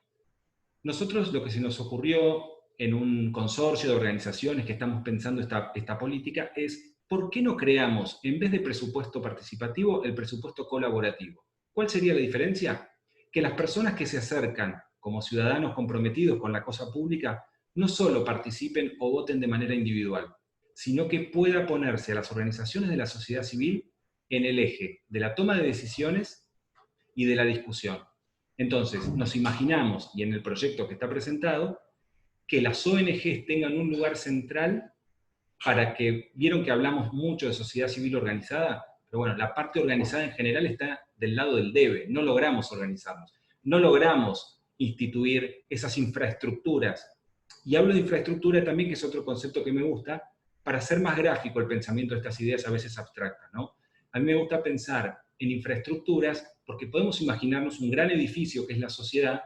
nosotros lo que se nos ocurrió en un consorcio de organizaciones que estamos pensando esta política es, ¿por qué no creamos, en vez de presupuesto participativo, el presupuesto colaborativo? ¿Cuál sería la diferencia? Que las personas que se acercan como ciudadanos comprometidos con la cosa pública no solo participen o voten de manera individual, sino que pueda ponerse a las organizaciones de la sociedad civil en el eje de la toma de decisiones y de la discusión. Entonces, nos imaginamos, y en el proyecto que está presentado, que las ONGs tengan un lugar central para que, vieron que hablamos mucho de sociedad civil organizada, pero bueno, la parte organizada en general está del lado del debe, no logramos organizarnos, no logramos instituir esas infraestructuras. Y hablo de infraestructura también, que es otro concepto que me gusta, para hacer más gráfico el pensamiento de estas ideas a veces abstractas, ¿no? A mí me gusta pensar en infraestructuras porque podemos imaginarnos un gran edificio que es la sociedad,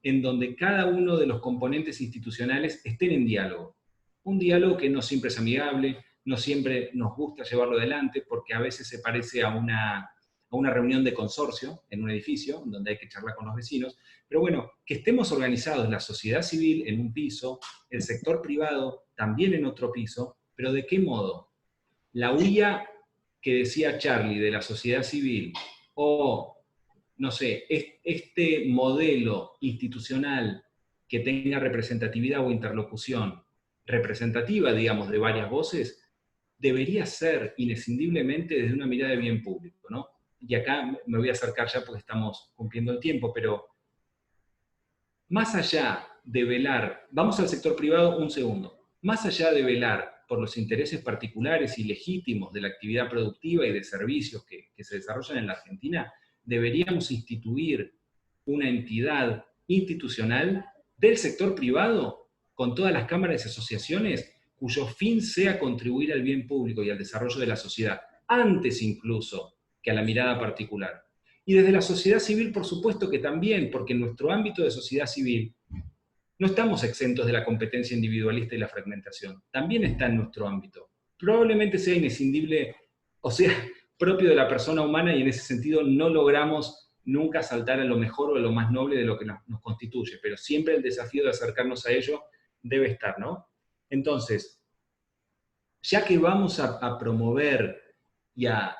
en donde cada uno de los componentes institucionales estén en diálogo. Un diálogo que no siempre es amigable, no siempre nos gusta llevarlo adelante, porque a veces se parece a una reunión de consorcio en un edificio, donde hay que charlar con los vecinos, pero bueno, que estemos organizados, la sociedad civil en un piso, el sector privado también en otro piso, pero ¿de qué modo? La huella que decía Charlie de la sociedad civil, o, no sé, este modelo institucional que tenga representatividad o interlocución representativa, digamos, de varias voces, debería ser inescindiblemente desde una mirada de bien público, ¿no? Y acá me voy a acercar ya porque estamos cumpliendo el tiempo, pero más allá de velar, vamos al sector privado un segundo, más allá de velar por los intereses particulares y legítimos de la actividad productiva y de servicios que se desarrollan en la Argentina, deberíamos instituir una entidad institucional del sector privado, con todas las cámaras y asociaciones, cuyo fin sea contribuir al bien público y al desarrollo de la sociedad, antes incluso que a la mirada particular. Y desde la sociedad civil, por supuesto que también, porque en nuestro ámbito de sociedad civil no estamos exentos de la competencia individualista y la fragmentación. También está en nuestro ámbito. Probablemente sea inescindible, o sea, propio de la persona humana, y en ese sentido no logramos nunca saltar a lo mejor o a lo más noble de lo que nos constituye, pero siempre el desafío de acercarnos a ello debe estar, ¿no? Entonces, ya que vamos a promover y a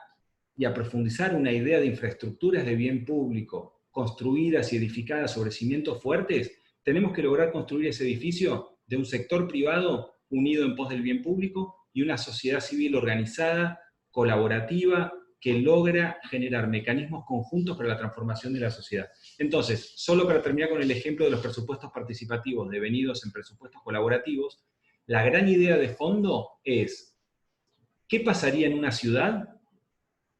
profundizar una idea de infraestructuras de bien público, construidas y edificadas sobre cimientos fuertes, tenemos que lograr construir ese edificio de un sector privado unido en pos del bien público y una sociedad civil organizada, colaborativa, que logra generar mecanismos conjuntos para la transformación de la sociedad. Entonces, solo para terminar con el ejemplo de los presupuestos participativos devenidos en presupuestos colaborativos, la gran idea de fondo es, ¿qué pasaría en una ciudad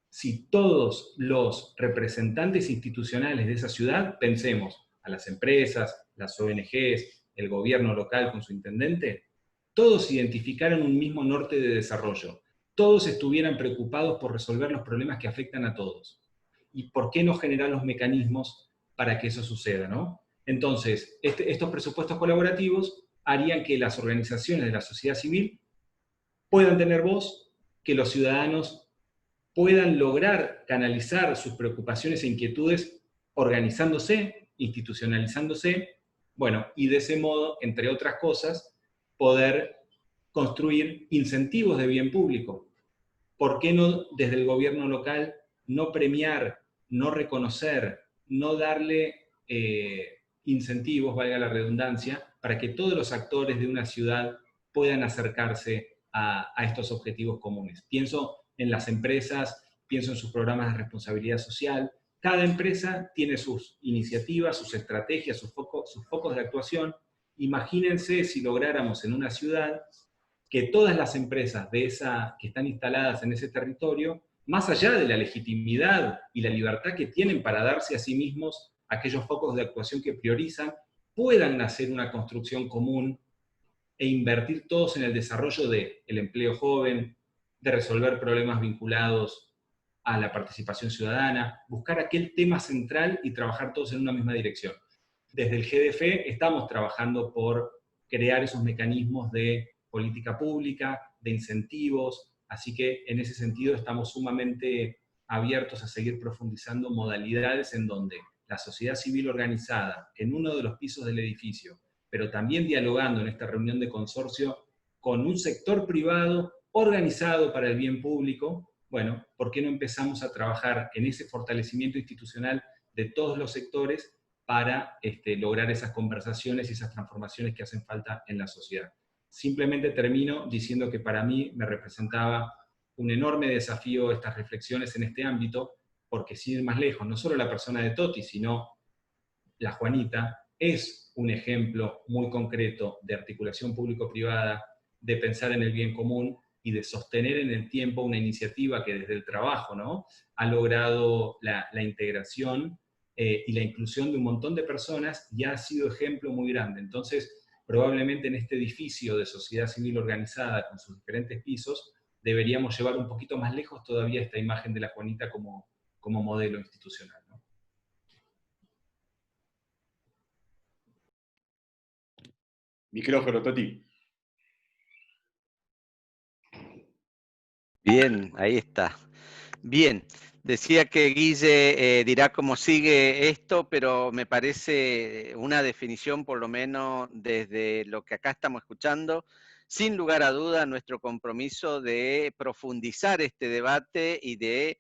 si todos los representantes institucionales de esa ciudad, pensemos a las empresas, las ONGs, el gobierno local con su intendente, todos identificaran un mismo norte de desarrollo, todos estuvieran preocupados por resolver los problemas que afectan a todos? ¿Y por qué no generar los mecanismos para que eso suceda, ¿no? Entonces, estos presupuestos colaborativos harían que las organizaciones de la sociedad civil puedan tener voz, que los ciudadanos puedan lograr canalizar sus preocupaciones e inquietudes organizándose, institucionalizándose, bueno, y de ese modo, entre otras cosas, poder construir incentivos de bien público. ¿Por qué no desde el gobierno local no premiar, no reconocer, no darle incentivos, valga la redundancia, para que todos los actores de una ciudad puedan acercarse a estos objetivos comunes? Pienso en las empresas, pienso en sus programas de responsabilidad social, Cada empresa tiene sus iniciativas, sus estrategias, sus focos de actuación. Imagínense si lográramos en una ciudad que todas las empresas que están instaladas en ese territorio, más allá de la legitimidad y la libertad que tienen para darse a sí mismos aquellos focos de actuación que priorizan, puedan hacer una construcción común e invertir todos en el desarrollo del empleo joven, de resolver problemas vinculados a la participación ciudadana, buscar aquel tema central y trabajar todos en una misma dirección. Desde el GDF estamos trabajando por crear esos mecanismos de política pública, de incentivos, así que en ese sentido estamos sumamente abiertos a seguir profundizando modalidades en donde la sociedad civil organizada en uno de los pisos del edificio, pero también dialogando en esta reunión de consorcio con un sector privado organizado para el bien público, bueno, ¿por qué no empezamos a trabajar en ese fortalecimiento institucional de todos los sectores para lograr esas conversaciones y esas transformaciones que hacen falta en la sociedad? Simplemente termino diciendo que para mí me representaba un enorme desafío estas reflexiones en este ámbito, porque sin ir más lejos, no solo la persona de Toti, sino la Juanita, es un ejemplo muy concreto de articulación público-privada, de pensar en el bien común y de sostener en el tiempo una iniciativa que desde el trabajo, ¿no?, ha logrado la integración y la inclusión de un montón de personas y ha sido ejemplo muy grande. Entonces, probablemente en este edificio de sociedad civil organizada con sus diferentes pisos, deberíamos llevar un poquito más lejos todavía esta imagen de la Juanita como modelo institucional, ¿no? Micrófono, Toti. Bien, ahí está. Bien, decía que Guille dirá cómo sigue esto, pero me parece una definición, por lo menos desde lo que acá estamos escuchando, sin lugar a duda nuestro compromiso de profundizar este debate y de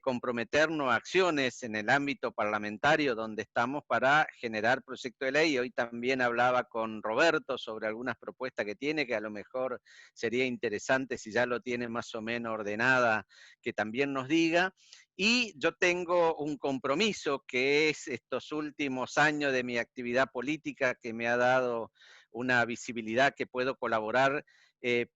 comprometernos a acciones en el ámbito parlamentario donde estamos para generar proyecto de ley. Hoy también hablaba con Roberto sobre algunas propuestas que tiene, que a lo mejor sería interesante, si ya lo tiene más o menos ordenada, que también nos diga. Y yo tengo un compromiso que es estos últimos años de mi actividad política que me ha dado una visibilidad que puedo colaborar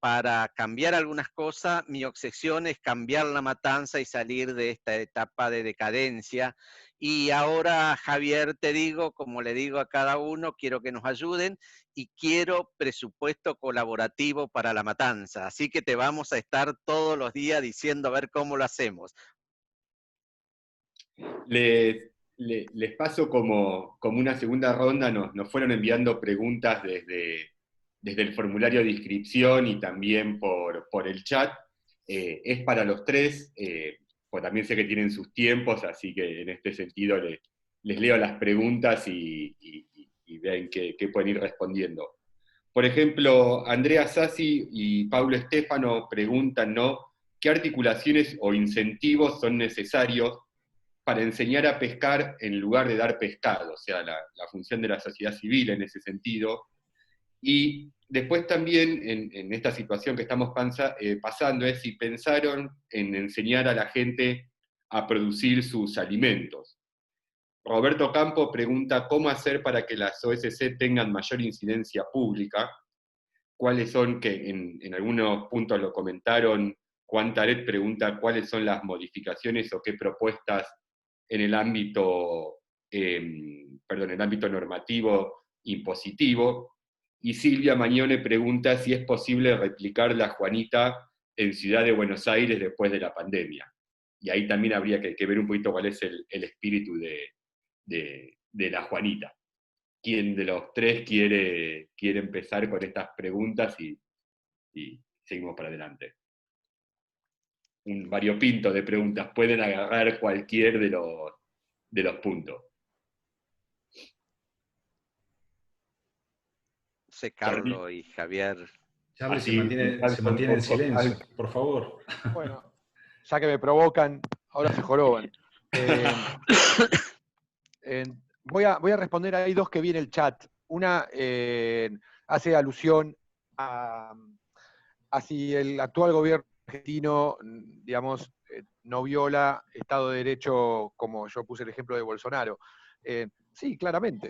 para cambiar algunas cosas. Mi obsesión es cambiar La Matanza y salir de esta etapa de decadencia. Y ahora, Javier, te digo, como le digo a cada uno, quiero que nos ayuden y quiero presupuesto colaborativo para La Matanza. Así que te vamos a estar todos los días diciendo a ver cómo lo hacemos. Les paso como una segunda ronda, nos fueron enviando preguntas desde el formulario de inscripción y también por el chat. Es para los tres, pues también sé que tienen sus tiempos, así que en este sentido les leo las preguntas y vean qué pueden ir respondiendo. Por ejemplo, Andrea Sassi y Paulo Estefano preguntan, ¿no?, ¿qué articulaciones o incentivos son necesarios para enseñar a pescar en lugar de dar pescado? O sea, la función de la sociedad civil en ese sentido. Y después también, en esta situación que estamos pasando, es si pensaron en enseñar a la gente a producir sus alimentos. Roberto Campo pregunta cómo hacer para que las OSC tengan mayor incidencia pública. ¿Cuáles son, que en algunos puntos lo comentaron, Juan Taret pregunta cuáles son las modificaciones o qué propuestas en el ámbito normativo impositivo. Y Silvia Mañone pregunta si es posible replicar la Juanita en Ciudad de Buenos Aires después de la pandemia. Y ahí también habría que ver un poquito cuál es el espíritu de la Juanita. ¿Quién de los tres quiere empezar con estas preguntas y seguimos para adelante? Un variopinto de preguntas, pueden agarrar cualquier de los puntos. Sé, Carlos y Javier. Charlie se mantiene en silencio, por favor. Bueno, ya que me provocan, ahora se joroban. Voy a responder, hay dos que vi en el chat. Una hace alusión a si el actual gobierno argentino, digamos, no viola Estado de Derecho, como yo puse el ejemplo de Bolsonaro. Sí, claramente.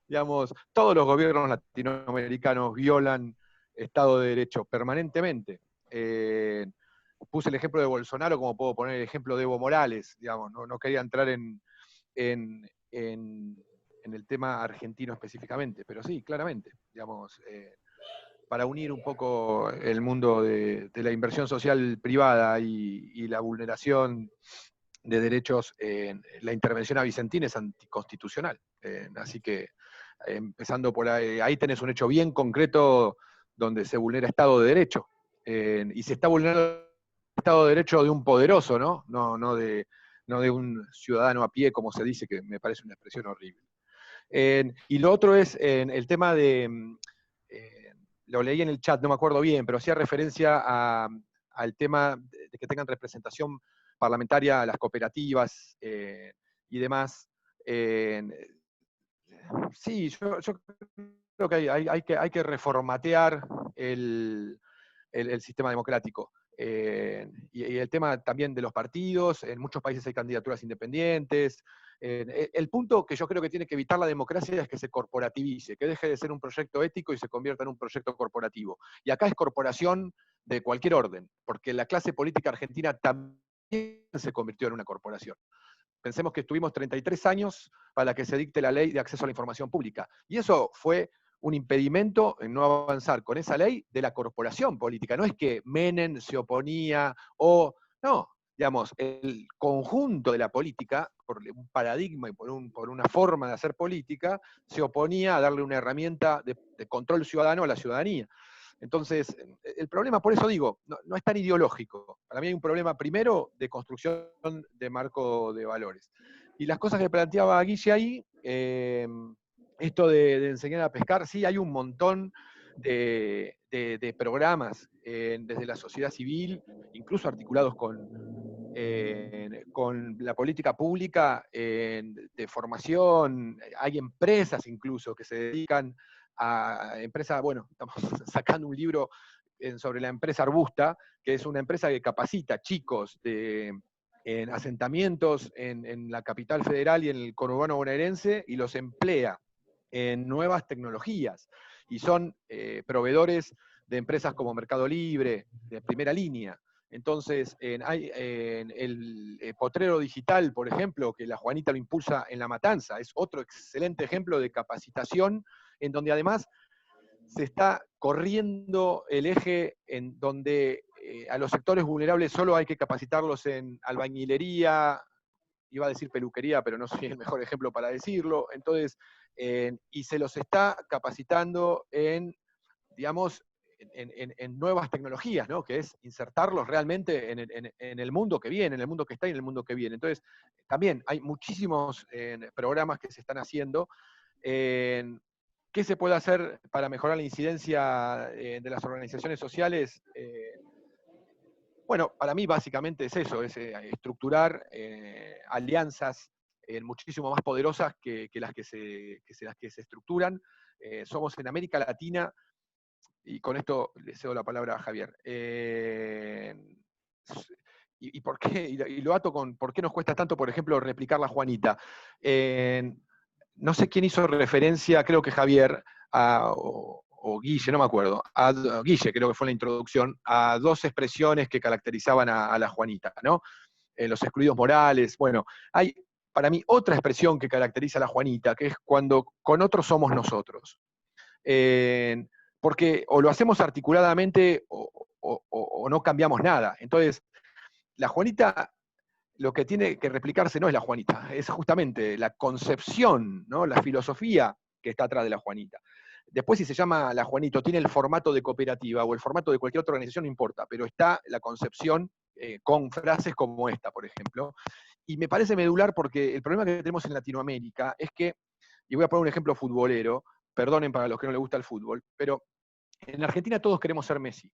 Digamos, todos los gobiernos latinoamericanos violan Estado de Derecho permanentemente. Puse el ejemplo de Bolsonaro, como puedo poner el ejemplo de Evo Morales, digamos, no quería entrar en el tema argentino específicamente, pero sí, claramente, digamos, para unir un poco el mundo de la inversión social privada y la vulneración de derechos, la intervención a Vicentín es anticonstitucional. Así que, empezando por ahí tenés un hecho bien concreto donde se vulnera Estado de Derecho. Y se está vulnerando el Estado de Derecho de un poderoso, ¿no? No de un ciudadano a pie, como se dice, que me parece una expresión horrible. Y lo otro es el tema de, lo leí en el chat, no me acuerdo bien, pero hacía referencia al tema de que tengan representación parlamentaria a las cooperativas y demás. Sí, yo creo que hay que reformatear el sistema democrático. Y el tema también de los partidos, en muchos países hay candidaturas independientes. El punto que yo creo que tiene que evitar la democracia es que se corporativice, que deje de ser un proyecto ético y se convierta en un proyecto corporativo. Y acá es corporación de cualquier orden, porque la clase política argentina también se convirtió en una corporación. Pensemos que estuvimos 33 años para que se dicte la ley de acceso a la información pública. Y eso fue un impedimento en no avanzar con esa ley de la corporación política. No es que Menem se oponía o... No, digamos, el conjunto de la política, por un paradigma y por una forma de hacer política, se oponía a darle una herramienta de control ciudadano a la ciudadanía. Entonces, el problema, por eso digo, no es tan ideológico. Para mí hay un problema primero de construcción de marco de valores. Y las cosas que planteaba Guille ahí, esto de enseñar a pescar, sí, hay un montón de programas desde la sociedad civil, incluso articulados con la política pública de formación. Hay empresas incluso que se dedican a empresas, bueno, estamos sacando un libro sobre la empresa Arbusta, que es una empresa que capacita chicos en asentamientos en la capital federal y en el conurbano bonaerense y los emplea en nuevas tecnologías. Y son proveedores de empresas como Mercado Libre, de primera línea. Entonces, hay el potrero digital, por ejemplo, que la Juanita lo impulsa en La Matanza, es otro excelente ejemplo de capacitación, en donde además se está corriendo el eje en donde a los sectores vulnerables solo hay que capacitarlos en albañilería, iba a decir peluquería, pero no soy el mejor ejemplo para decirlo. Entonces, y se los está capacitando en, digamos, en nuevas tecnologías, ¿no? Que es insertarlos realmente en el mundo que viene, en el mundo que está y en el mundo que viene. Entonces, también hay muchísimos programas que se están haciendo. ¿Qué se puede hacer para mejorar la incidencia de las organizaciones sociales? Bueno, para mí básicamente es eso, es estructurar alianzas muchísimo más poderosas que las que se estructuran. Somos en América Latina, y con esto le cedo la palabra a Javier. ¿Y por qué? Y lo ato con por qué nos cuesta tanto, por ejemplo, replicar la Juanita. No sé quién hizo referencia, creo que Javier, o Guille, no me acuerdo, Guille creo que fue la introducción, a dos expresiones que caracterizaban a la Juanita, ¿no? Los excluidos morales. Bueno, hay para mí otra expresión que caracteriza a la Juanita, que es cuando con otros somos nosotros. Porque o lo hacemos articuladamente o no cambiamos nada. Entonces, la Juanita, lo que tiene que replicarse no es la Juanita, es justamente la concepción, ¿no? La filosofía que está atrás de la Juanita. Después, si se llama la Juanita, tiene el formato de cooperativa o el formato de cualquier otra organización, no importa, pero está la concepción con frases como esta, por ejemplo. Y me parece medular porque el problema que tenemos en Latinoamérica es que, y voy a poner un ejemplo futbolero, perdonen para los que no les gusta el fútbol, pero en Argentina todos queremos ser Messi.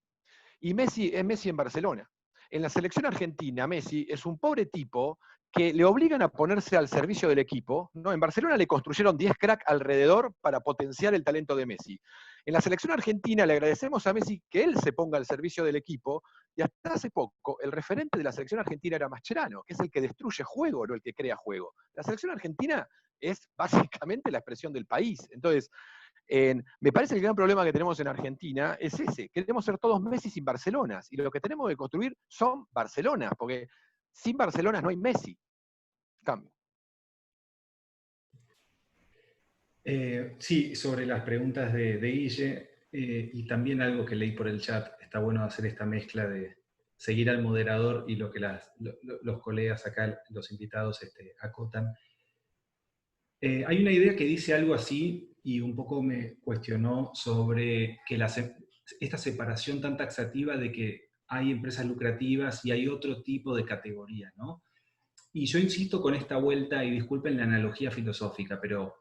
Y Messi es Messi en Barcelona. En la selección argentina, Messi es un pobre tipo que le obligan a ponerse al servicio del equipo, ¿no? En Barcelona le construyeron 10 cracks alrededor para potenciar el talento de Messi. En la selección argentina le agradecemos a Messi que él se ponga al servicio del equipo Y hasta hace poco, el referente de la selección argentina era Mascherano, que es el que destruye juego, no el que crea juego. La selección argentina es básicamente la expresión del país. Entonces, me parece que el gran problema que tenemos en Argentina es ese. Queremos ser todos Messi sin Barcelonas. Y lo que tenemos que construir son Barcelonas, porque sin Barcelona no hay Messi. Cambio. Sí, sobre las preguntas de Guille, y también algo que leí por el chat, está bueno hacer esta mezcla de seguir al moderador y lo que los colegas acá, los invitados, acotan. Hay una idea que dice algo así, y un poco me cuestionó sobre que esta separación tan taxativa de que hay empresas lucrativas y hay otro tipo de categoría, ¿no? Y yo insisto con esta vuelta, y disculpen la analogía filosófica, pero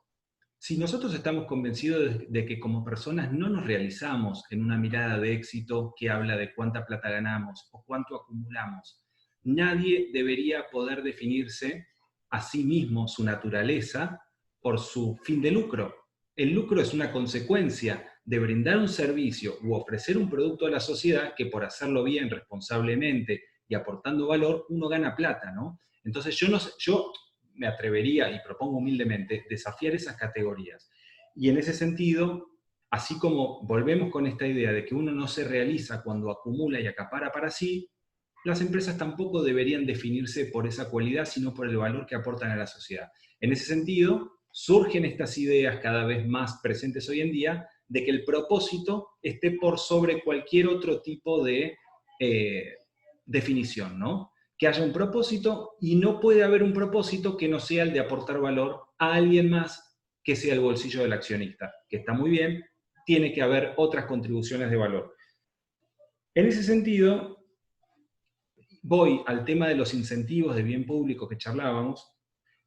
si nosotros estamos convencidos de que como personas no nos realizamos en una mirada de éxito que habla de cuánta plata ganamos o cuánto acumulamos, nadie debería poder definirse a sí mismo su naturaleza por su fin de lucro. El lucro es una consecuencia de brindar un servicio u ofrecer un producto a la sociedad que por hacerlo bien, responsablemente y aportando valor, uno gana plata, ¿no? Entonces yo me atrevería, y propongo humildemente, desafiar esas categorías. Y en ese sentido, así como volvemos con esta idea de que uno no se realiza cuando acumula y acapara para sí, las empresas tampoco deberían definirse por esa cualidad, sino por el valor que aportan a la sociedad. En ese sentido, surgen estas ideas cada vez más presentes hoy en día de que el propósito esté por sobre cualquier otro tipo de definición, ¿no? Que haya un propósito, y no puede haber un propósito que no sea el de aportar valor a alguien más que sea el bolsillo del accionista, que está muy bien, tiene que haber otras contribuciones de valor. En ese sentido, voy al tema de los incentivos de bien público que charlábamos.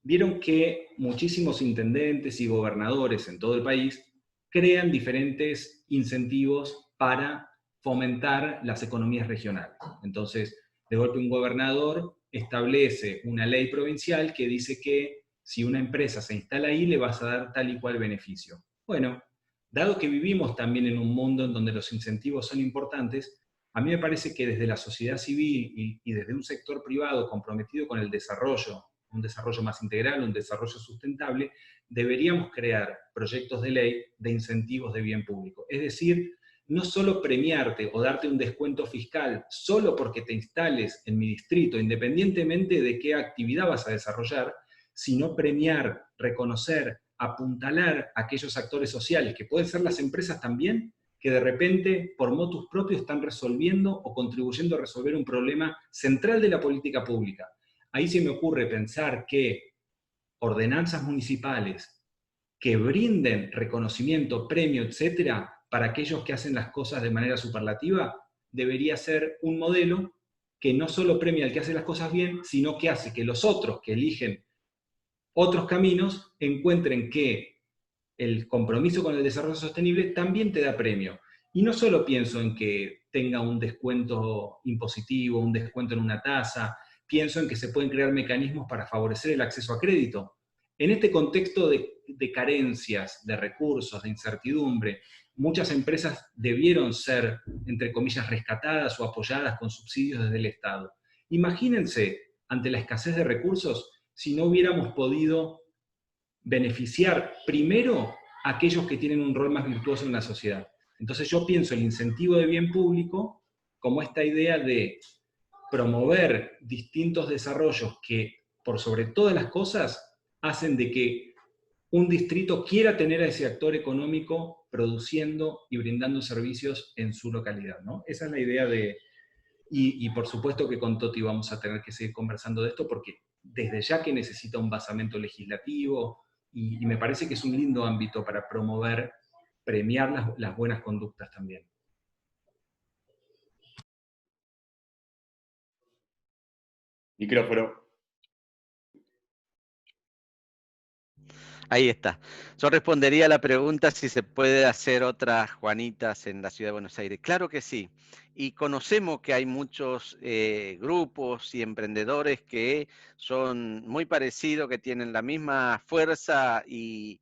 Vieron que muchísimos intendentes y gobernadores en todo el país crean diferentes incentivos para fomentar las economías regionales. Entonces, de golpe un gobernador establece una ley provincial que dice que si una empresa se instala ahí le vas a dar tal y cual beneficio. Bueno, dado que vivimos también en un mundo en donde los incentivos son importantes, a mí me parece que desde la sociedad civil y desde un sector privado comprometido con el desarrollo, un desarrollo más integral, un desarrollo sustentable, deberíamos crear proyectos de ley de incentivos de bien público. Es decir, no solo premiarte o darte un descuento fiscal solo porque te instales en mi distrito, independientemente de qué actividad vas a desarrollar, sino premiar, reconocer, apuntalar a aquellos actores sociales, que pueden ser las empresas también, que de repente, por motus propios, están resolviendo o contribuyendo a resolver un problema central de la política pública. Ahí se me ocurre pensar que ordenanzas municipales que brinden reconocimiento, premio, etcétera, para aquellos que hacen las cosas de manera superlativa, debería ser un modelo que no solo premia al que hace las cosas bien, sino que hace que los otros que eligen otros caminos encuentren que el compromiso con el desarrollo sostenible también te da premio. Y no solo pienso en que tenga un descuento impositivo, un descuento en una tasa, pienso en que se pueden crear mecanismos para favorecer el acceso a crédito. En este contexto de carencias, de recursos, de incertidumbre, muchas empresas debieron ser, entre comillas, rescatadas o apoyadas con subsidios desde el Estado. Imagínense, ante la escasez de recursos, si no hubiéramos podido beneficiar primero a aquellos que tienen un rol más virtuoso en la sociedad. Entonces yo pienso el incentivo de bien público como esta idea de promover distintos desarrollos que, por sobre todas las cosas, hacen de que un distrito quiera tener a ese actor económico produciendo y brindando servicios en su localidad, ¿no? Esa es la idea de... Y por supuesto que con Toti vamos a tener que seguir conversando de esto, porque desde ya que necesita un basamento legislativo, y me parece que es un lindo ámbito para promover, premiar las buenas conductas también. Micrófono. Ahí está. Yo respondería a la pregunta si se puede hacer otras Juanitas en la Ciudad de Buenos Aires. Claro que sí. Y conocemos que hay muchos grupos y emprendedores que son muy parecidos, que tienen la misma fuerza y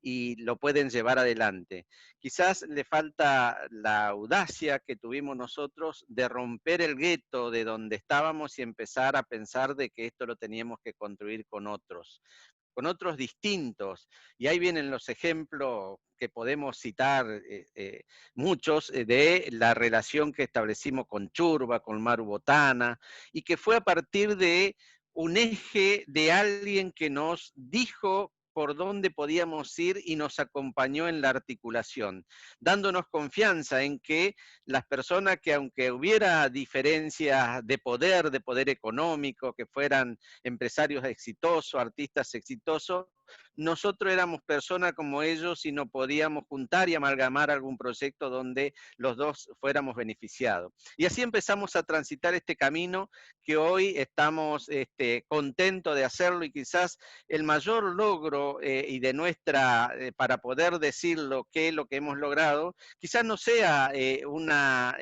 y lo pueden llevar adelante. Quizás le falta la audacia que tuvimos nosotros de romper el gueto de donde estábamos y empezar a pensar de que esto lo teníamos que construir con otros distintos. Y ahí vienen los ejemplos que podemos citar, muchos, de la relación que establecimos con Churba, con Maru Botana, y que fue a partir de un eje de alguien que nos dijo por dónde podíamos ir y nos acompañó en la articulación, dándonos confianza en que las personas que, aunque hubiera diferencias de poder económico, que fueran empresarios exitosos, artistas exitosos, nosotros éramos personas como ellos y nos podíamos juntar y amalgamar algún proyecto donde los dos fuéramos beneficiados. Y así empezamos a transitar este camino que hoy estamos contentos de hacerlo, y quizás el mayor logro y de nuestra, para poder decir lo que hemos logrado, quizás no sea una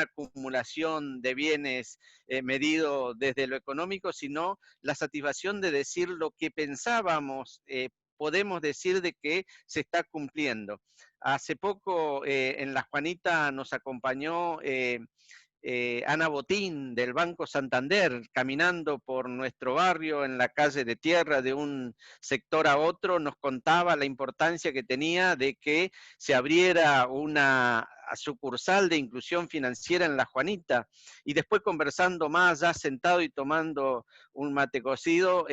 acumulación de bienes medido desde lo económico, sino la satisfacción de decir lo que pensábamos, podemos decir de que se está cumpliendo. Hace poco en La Juanita nos acompañó Ana Botín del Banco Santander, caminando por nuestro barrio en la calle de tierra de un sector a otro, nos contaba la importancia que tenía de que se abriera una sucursal de inclusión financiera en La Juanita, y después conversando más, ya sentado y tomando un mate cocido,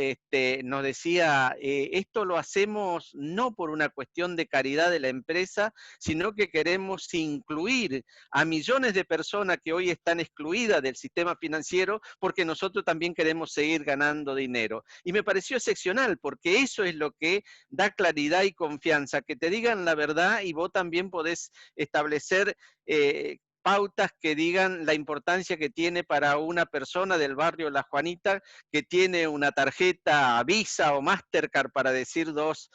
nos decía, esto lo hacemos no por una cuestión de caridad de la empresa, sino que queremos incluir a millones de personas que hoy están excluidas del sistema financiero, porque nosotros también queremos seguir ganando dinero. Y me pareció excepcional, porque eso es lo que da claridad y confianza, que te digan la verdad, y vos también podés establecer pautas que digan la importancia que tiene para una persona del barrio La Juanita que tiene una tarjeta Visa o Mastercard, para decir dos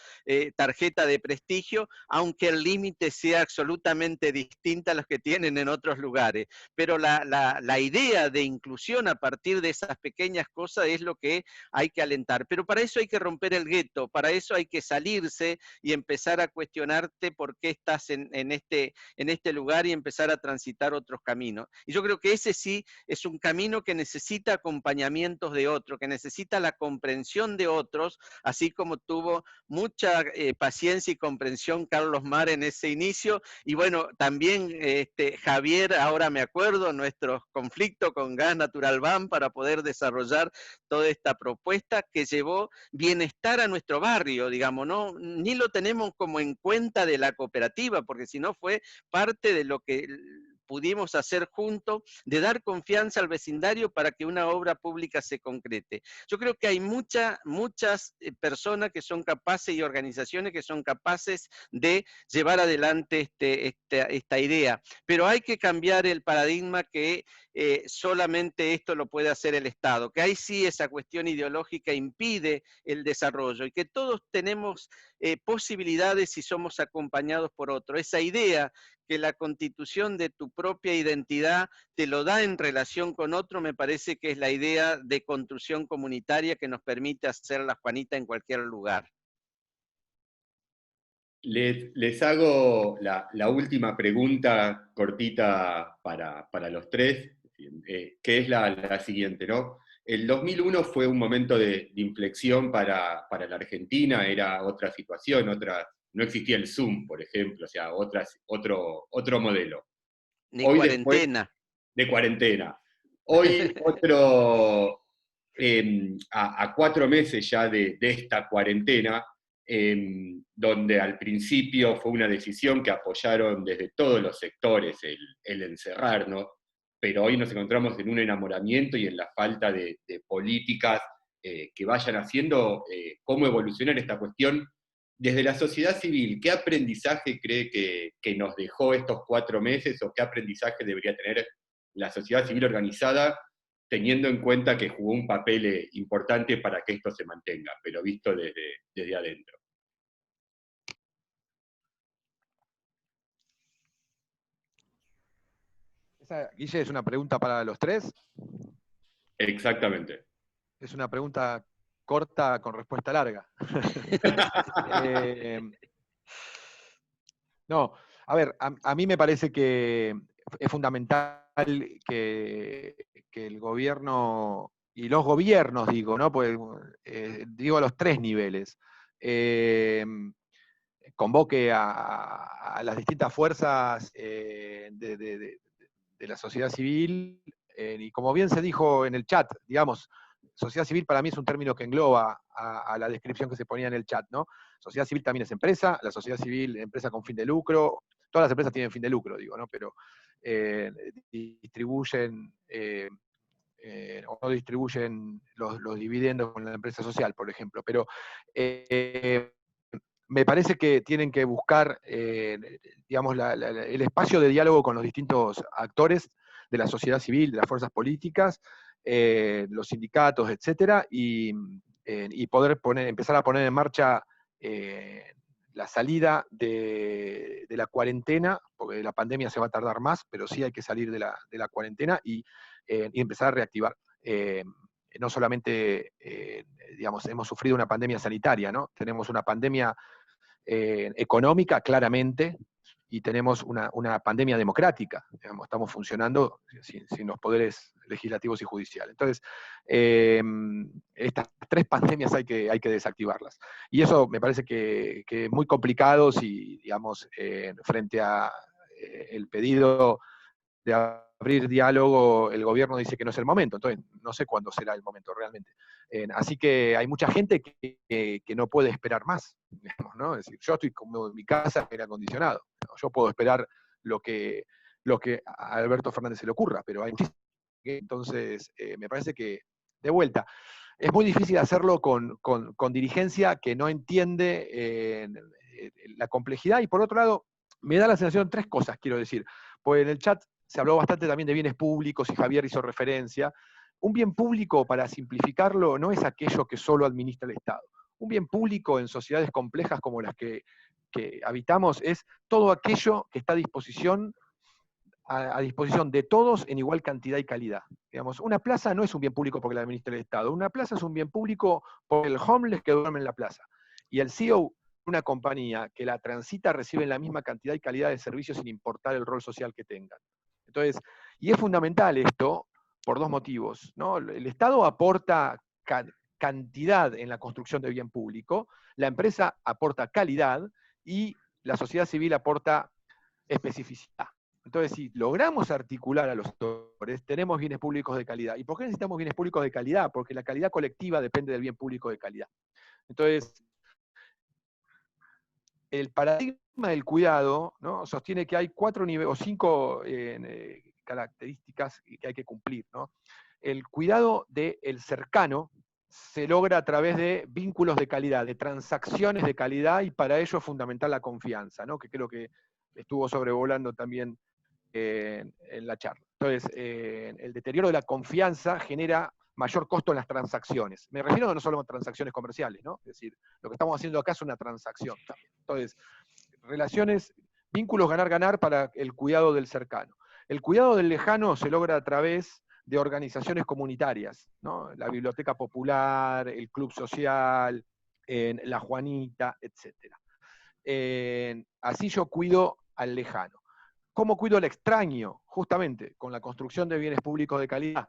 tarjetas de prestigio, aunque el límite sea absolutamente distinta a los que tienen en otros lugares. Pero la idea de inclusión a partir de esas pequeñas cosas es lo que hay que alentar. Pero para eso hay que romper el gueto, para eso hay que salirse y empezar a cuestionarte por qué estás en este lugar y empezar a transitar otros caminos. Y yo creo que ese sí es un camino que necesita acompañamientos de otros, que necesita la comprensión de otros, así como tuvo mucha paciencia y comprensión Carlos Mar en ese inicio. Y bueno, también Javier, ahora me acuerdo, nuestros conflictos con Gas Natural Ban para poder desarrollar toda esta propuesta que llevó bienestar a nuestro barrio, digamos, ¿no? Ni lo tenemos como en cuenta de la cooperativa, porque si no fue parte de lo que pudimos hacer juntos, de dar confianza al vecindario para que una obra pública se concrete. Yo creo que hay muchas personas que son capaces y organizaciones que son capaces de llevar adelante esta idea, pero hay que cambiar el paradigma que solamente esto lo puede hacer el Estado, que ahí sí esa cuestión ideológica impide el desarrollo y que todos tenemos posibilidades si somos acompañados por otro. Esa idea que la constitución de tu propia identidad te lo da en relación con otro, me parece que es la idea de construcción comunitaria que nos permite hacer La Juanita en cualquier lugar. Les hago la última pregunta cortita para los tres, que es la siguiente, ¿no? El 2001 fue un momento de inflexión para la Argentina, era otra situación, no existía el Zoom, por ejemplo, o sea, otro modelo. Ni Hoy cuarentena. De cuarentena. Hoy a 4 meses ya de esta cuarentena, donde al principio fue una decisión que apoyaron desde todos los sectores el encerrarnos, pero hoy nos encontramos en un enamoramiento y en la falta de políticas que vayan haciendo cómo evolucionar esta cuestión. Desde la sociedad civil, ¿qué aprendizaje cree que nos dejó estos 4 meses o qué aprendizaje debería tener la sociedad civil organizada, teniendo en cuenta que jugó un papel importante para que esto se mantenga, pero visto desde adentro? Esa, Guille, es una pregunta para los tres. Exactamente. Es una pregunta corta con respuesta larga. No, a ver, a mí me parece que es fundamental que el gobierno, y los gobiernos, digo, ¿no? Pues, digo a los tres niveles, eh, convoque a las distintas fuerzas de la sociedad civil, y como bien se dijo en el chat, digamos, sociedad civil para mí es un término que engloba a la descripción que se ponía en el chat, ¿no? Sociedad civil también es empresa, la sociedad civil, empresa con fin de lucro, todas las empresas tienen fin de lucro, digo, ¿no? Pero distribuyen o no distribuyen los dividendos con la empresa social, por ejemplo. Pero me parece que tienen que buscar, digamos, el espacio de diálogo con los distintos actores de la sociedad civil, de las fuerzas políticas, los sindicatos, etcétera, y poder empezar a poner en marcha la salida de la cuarentena, porque la pandemia se va a tardar más, pero sí hay que salir de la cuarentena y empezar a reactivar. No solamente, digamos, hemos sufrido una pandemia sanitaria, ¿no? Tenemos una pandemia económica, claramente, y tenemos una pandemia democrática. Digamos, estamos funcionando sin los poderes legislativos y judiciales. Entonces, estas tres pandemias hay que desactivarlas. Y eso me parece que es muy complicado si, digamos, frente a el pedido de abrir diálogo, el gobierno dice que no es el momento, entonces no sé cuándo será el momento realmente. Así que hay mucha gente que no puede esperar más, digamos, ¿no? Es decir, yo estoy como en mi casa, en aire acondicionado, ¿no? Yo puedo esperar lo que a Alberto Fernández se le ocurra, pero hay muchísima gente. Entonces, me parece que, de vuelta, es muy difícil hacerlo con dirigencia que no entiende la complejidad, y por otro lado, me da la sensación, tres cosas quiero decir, pues en el chat se habló bastante también de bienes públicos y Javier hizo referencia. Un bien público, para simplificarlo, no es aquello que solo administra el Estado. Un bien público en sociedades complejas como las que habitamos es todo aquello que está a disposición de todos en igual cantidad y calidad. Digamos, una plaza no es un bien público porque la administra el Estado. Una plaza es un bien público por el homeless que duerme en la plaza. Y el CEO de una compañía que la transita recibe la misma cantidad y calidad de servicios sin importar el rol social que tengan. Entonces, y es fundamental esto por dos motivos, ¿no? El Estado aporta cantidad en la construcción de bien público, la empresa aporta calidad y la sociedad civil aporta especificidad. Entonces, si logramos articular a los actores, tenemos bienes públicos de calidad. ¿Y por qué necesitamos bienes públicos de calidad? Porque la calidad colectiva depende del bien público de calidad. Entonces, el paradigma del cuidado, ¿no?, sostiene que hay 4 niveles o 5 características que hay que cumplir, ¿no? El cuidado del cercano se logra a través de vínculos de calidad, de transacciones de calidad, y para ello es fundamental la confianza, ¿no?, que creo que estuvo sobrevolando también en la charla. Entonces, el deterioro de la confianza genera mayor costo en las transacciones. Me refiero no solo a transacciones comerciales, ¿no? Es decir, lo que estamos haciendo acá es una transacción también. Entonces, relaciones, vínculos ganar-ganar para el cuidado del cercano. El cuidado del lejano se logra a través de organizaciones comunitarias, ¿no? La Biblioteca Popular, el Club Social, la Juanita, etc. Así yo cuido al lejano. ¿Cómo cuido al extraño? Justamente con la construcción de bienes públicos de calidad,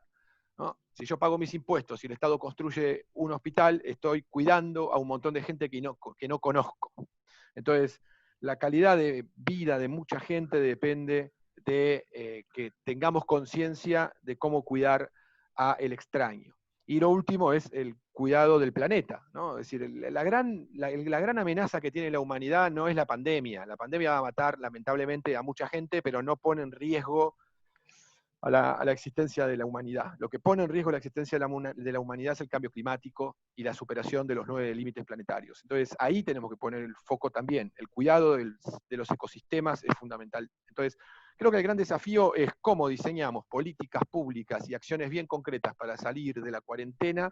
¿no? Si yo pago mis impuestos y el Estado construye un hospital, estoy cuidando a un montón de gente que no conozco. Entonces, la calidad de vida de mucha gente depende de que tengamos conciencia de cómo cuidar al extraño. Y lo último es el cuidado del planeta, ¿no? Es decir, la gran amenaza que tiene la humanidad no es la pandemia. La pandemia va a matar, lamentablemente, a mucha gente, pero no pone en riesgo a la existencia de la humanidad. Lo que pone en riesgo la existencia de la humanidad es el cambio climático y la superación de los 9 límites planetarios. Entonces, ahí tenemos que poner el foco también. El cuidado de los ecosistemas es fundamental. Entonces, creo que el gran desafío es cómo diseñamos políticas públicas y acciones bien concretas para salir de la cuarentena,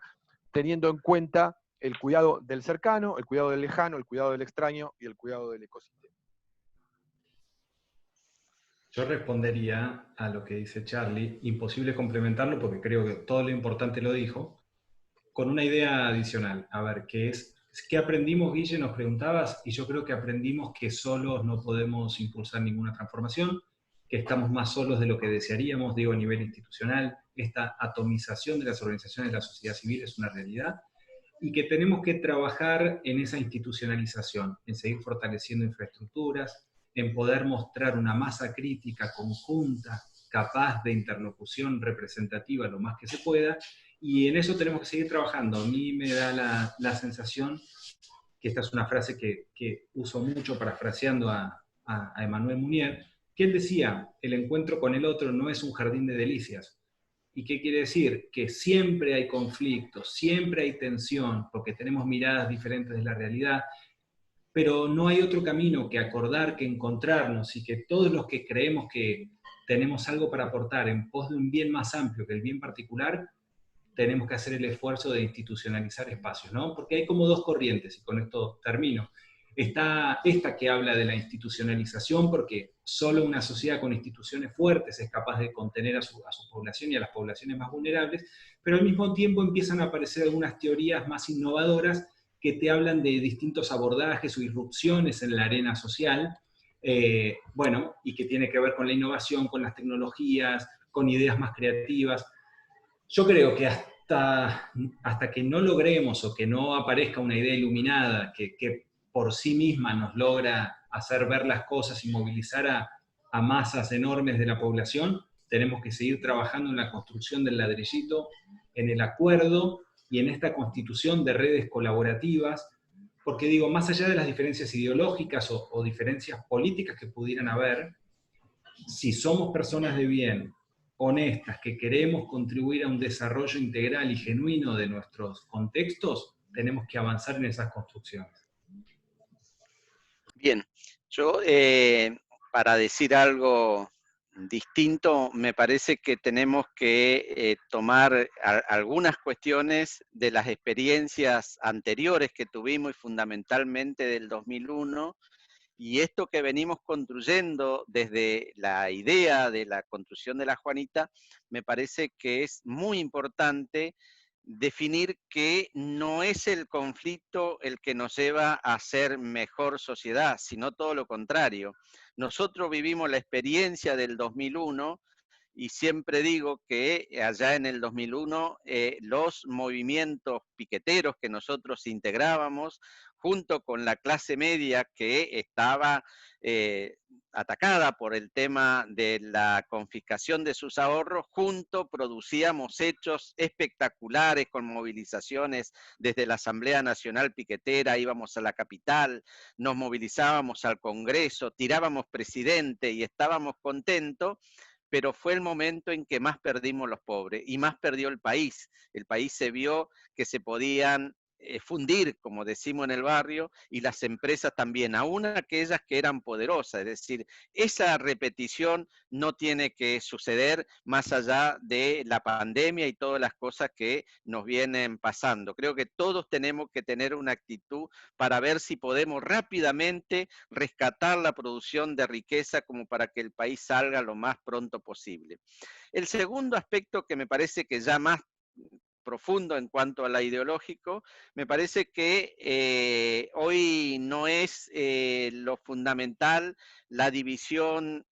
teniendo en cuenta el cuidado del cercano, el cuidado del lejano, el cuidado del extraño y el cuidado del ecosistema. Yo respondería a lo que dice Charlie, imposible complementarlo porque creo que todo lo importante lo dijo, con una idea adicional, a ver, que es ¿Qué aprendimos, Guille? Nos preguntabas, y yo creo que aprendimos que solos no podemos impulsar ninguna transformación, que estamos más solos de lo que desearíamos, digo, a nivel institucional. Esta atomización de las organizaciones de la sociedad civil es una realidad, y que tenemos que trabajar en esa institucionalización, en seguir fortaleciendo infraestructuras, en poder mostrar una masa crítica conjunta, capaz de interlocución representativa lo más que se pueda, y en eso tenemos que seguir trabajando. A mí me da la sensación, que esta es una frase que uso mucho parafraseando a Emmanuel Mounier, que él decía, el encuentro con el otro no es un jardín de delicias. ¿Y qué quiere decir? Que siempre hay conflictos, siempre hay tensión, porque tenemos miradas diferentes de la realidad, pero no hay otro camino que acordar, que encontrarnos, y que todos los que creemos que tenemos algo para aportar en pos de un bien más amplio que el bien particular, tenemos que hacer el esfuerzo de institucionalizar espacios, ¿no? Porque hay como dos corrientes, y con esto termino. Está esta que habla de la institucionalización, porque solo una sociedad con instituciones fuertes es capaz de contener a su población y a las poblaciones más vulnerables, pero al mismo tiempo empiezan a aparecer algunas teorías más innovadoras que te hablan de distintos abordajes o irrupciones en la arena social, bueno, y que tiene que ver con la innovación, con las tecnologías, con ideas más creativas. Yo creo que hasta que no logremos o que no aparezca una idea iluminada que por sí misma nos logra hacer ver las cosas y movilizar a masas enormes de la población, tenemos que seguir trabajando en la construcción del ladrillito, en el acuerdo y en esta constitución de redes colaborativas, porque digo, más allá de las diferencias ideológicas o diferencias políticas que pudieran haber, si somos personas de bien, honestas, que queremos contribuir a un desarrollo integral y genuino de nuestros contextos, tenemos que avanzar en esas construcciones. Bien, yo para decir algo distinto, me parece que tenemos que tomar algunas cuestiones de las experiencias anteriores que tuvimos y fundamentalmente del 2001, y esto que venimos construyendo desde la idea de la construcción de la Juanita, me parece que es muy importante definir que no es el conflicto el que nos lleva a ser mejor sociedad, sino todo lo contrario. Nosotros vivimos la experiencia del 2001 y siempre digo que allá en el 2001 los movimientos piqueteros que nosotros integrábamos, junto con la clase media que estaba atacada por el tema de la confiscación de sus ahorros, juntos producíamos hechos espectaculares con movilizaciones desde la Asamblea Nacional Piquetera, íbamos a la capital, nos movilizábamos al Congreso, tirábamos presidente y estábamos contentos, pero fue el momento en que más perdimos los pobres y más perdió el país. El país se vio que se podían fundir, como decimos en el barrio, y las empresas también, aún aquellas que eran poderosas. Es decir, esa repetición no tiene que suceder más allá de la pandemia y todas las cosas que nos vienen pasando. Creo que todos tenemos que tener una actitud para ver si podemos rápidamente rescatar la producción de riqueza como para que el país salga lo más pronto posible. El segundo aspecto que me parece que ya más profundo en cuanto a la ideológico, me parece que hoy no es lo fundamental la división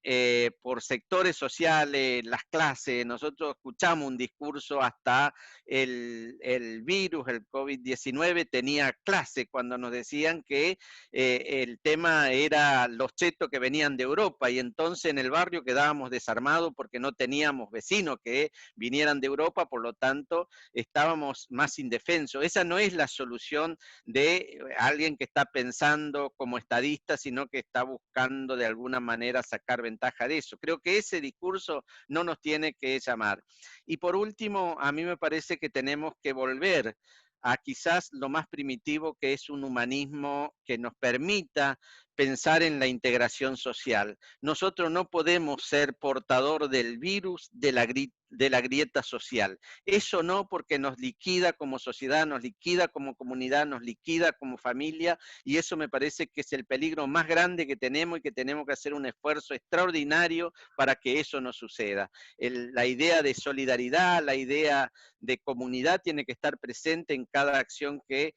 por sectores sociales, las clases. Nosotros escuchamos un discurso hasta el virus, el COVID-19, tenía clase cuando nos decían que el tema era los chetos que venían de Europa y entonces en el barrio quedábamos desarmados porque no teníamos vecinos que vinieran de Europa, por lo tanto estábamos más indefensos. Esa no es la solución de alguien que está pensando como estadista, sino que está buscando de alguna manera sacar ventaja de eso. Creo que ese discurso no nos tiene que llamar. Y por último, a mí me parece que tenemos que volver a quizás lo más primitivo, que es un humanismo que nos permita pensar en la integración social. Nosotros no podemos ser portador del virus de la grieta social. Eso no, porque nos liquida como sociedad, nos liquida como comunidad, nos liquida como familia, y eso me parece que es el peligro más grande que tenemos y que tenemos que hacer un esfuerzo extraordinario para que eso no suceda. La idea de solidaridad, la idea de comunidad tiene que estar presente en cada acción que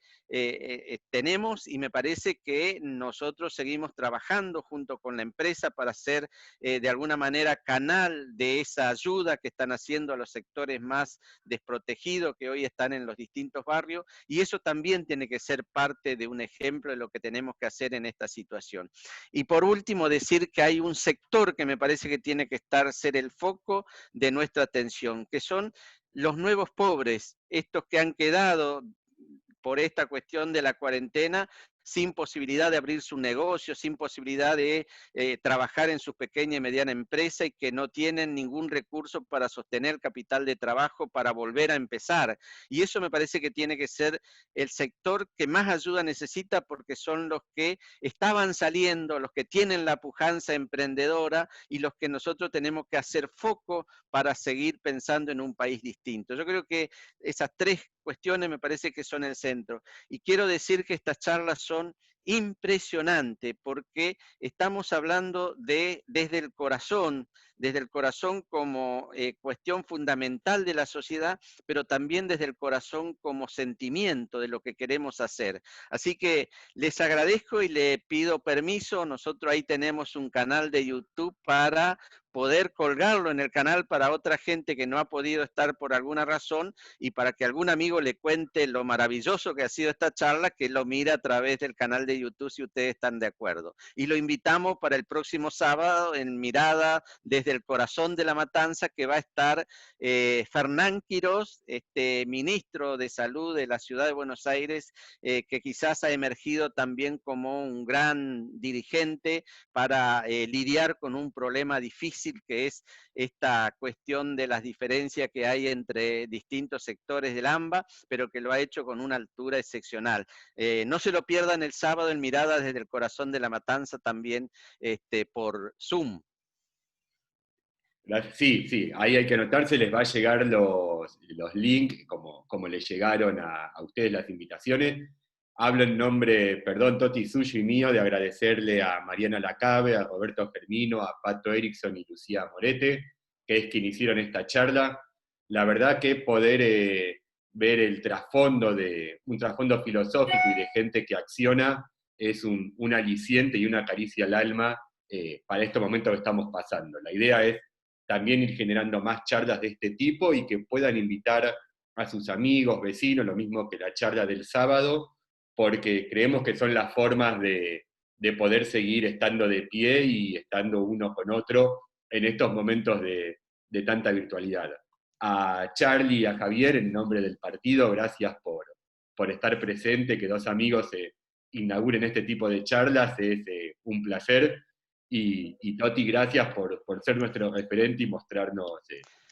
tenemos, y me parece que nosotros seguimos trabajando junto con la empresa para ser de alguna manera canal de esa ayuda que están haciendo a los sectores más desprotegidos que hoy están en los distintos barrios, y eso también tiene que ser parte de un ejemplo de lo que tenemos que hacer en esta situación. Y por último, decir que hay un sector que me parece que tiene que ser el foco de nuestra atención, que son los nuevos pobres, estos que han quedado por esta cuestión de la cuarentena sin posibilidad de abrir su negocio, sin posibilidad de trabajar en su pequeña y mediana empresa, y que no tienen ningún recurso para sostener capital de trabajo para volver a empezar. Y eso me parece que tiene que ser el sector que más ayuda necesita, porque son los que estaban saliendo, los que tienen la pujanza emprendedora y los que nosotros tenemos que hacer foco para seguir pensando en un país distinto. Yo creo que esas tres cuestiones me parece que son el centro. Y quiero decir que estas charlas son impresionantes, porque estamos hablando desde el corazón como cuestión fundamental de la sociedad, pero también desde el corazón como sentimiento de lo que queremos hacer. Así que les agradezco y le pido permiso. Nosotros ahí tenemos un canal de YouTube para poder colgarlo en el canal para otra gente que no ha podido estar por alguna razón, y para que algún amigo le cuente lo maravilloso que ha sido esta charla, que lo mire a través del canal de YouTube si ustedes están de acuerdo. Y lo invitamos para el próximo sábado en Mirada desde el corazón de la Matanza, que va a estar Fernán Quirós, ministro de Salud de la Ciudad de Buenos Aires, que quizás ha emergido también como un gran dirigente para lidiar con un problema difícil, que es esta cuestión de las diferencias que hay entre distintos sectores del AMBA, pero que lo ha hecho con una altura excepcional. No se lo pierdan el sábado en Mirada desde el corazón de la Matanza, también por Zoom. Sí, ahí hay que anotarse, les va a llegar los links, como les llegaron a ustedes las invitaciones. Hablo en nombre, perdón, Toti, suyo y mío, de agradecerle a Mariana Lacabe, a Roberto Fermino, a Pato Erickson y Lucía Morete, que es quien hicieron esta charla. La verdad que poder ver un trasfondo filosófico y de gente que acciona es un aliciente y una caricia al alma para estos momentos que estamos pasando. La idea es también ir generando más charlas de este tipo y que puedan invitar a sus amigos, vecinos, lo mismo que la charla del sábado, porque creemos que son las formas de poder seguir estando de pie y estando uno con otro en estos momentos de tanta virtualidad. A Charlie y a Javier, en nombre del partido, gracias por estar presente, que dos amigos inauguren este tipo de charlas, es un placer. Y Toti, gracias por ser nuestro referente y mostrarnos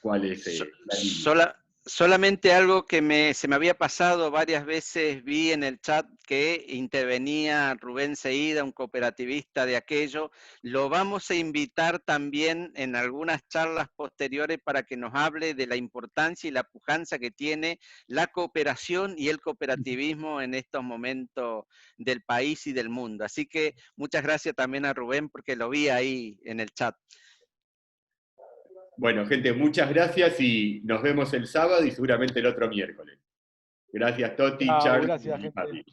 cuál es la línea. Solamente algo que se me había pasado varias veces, vi en el chat que intervenía Rubén Seída, un cooperativista de aquello. Lo vamos a invitar también en algunas charlas posteriores para que nos hable de la importancia y la pujanza que tiene la cooperación y el cooperativismo en estos momentos del país y del mundo. Así que muchas gracias también a Rubén, porque lo vi ahí en el chat. Bueno, gente, muchas gracias y nos vemos el sábado y seguramente el otro miércoles. Gracias, Toti, Charlie gracias, y Papi.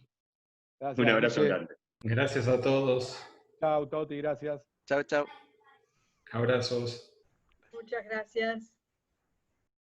Gracias, Un abrazo Guille. grande. Gracias a todos. Chao, Toti, gracias. Chao, chao. Abrazos. Muchas gracias.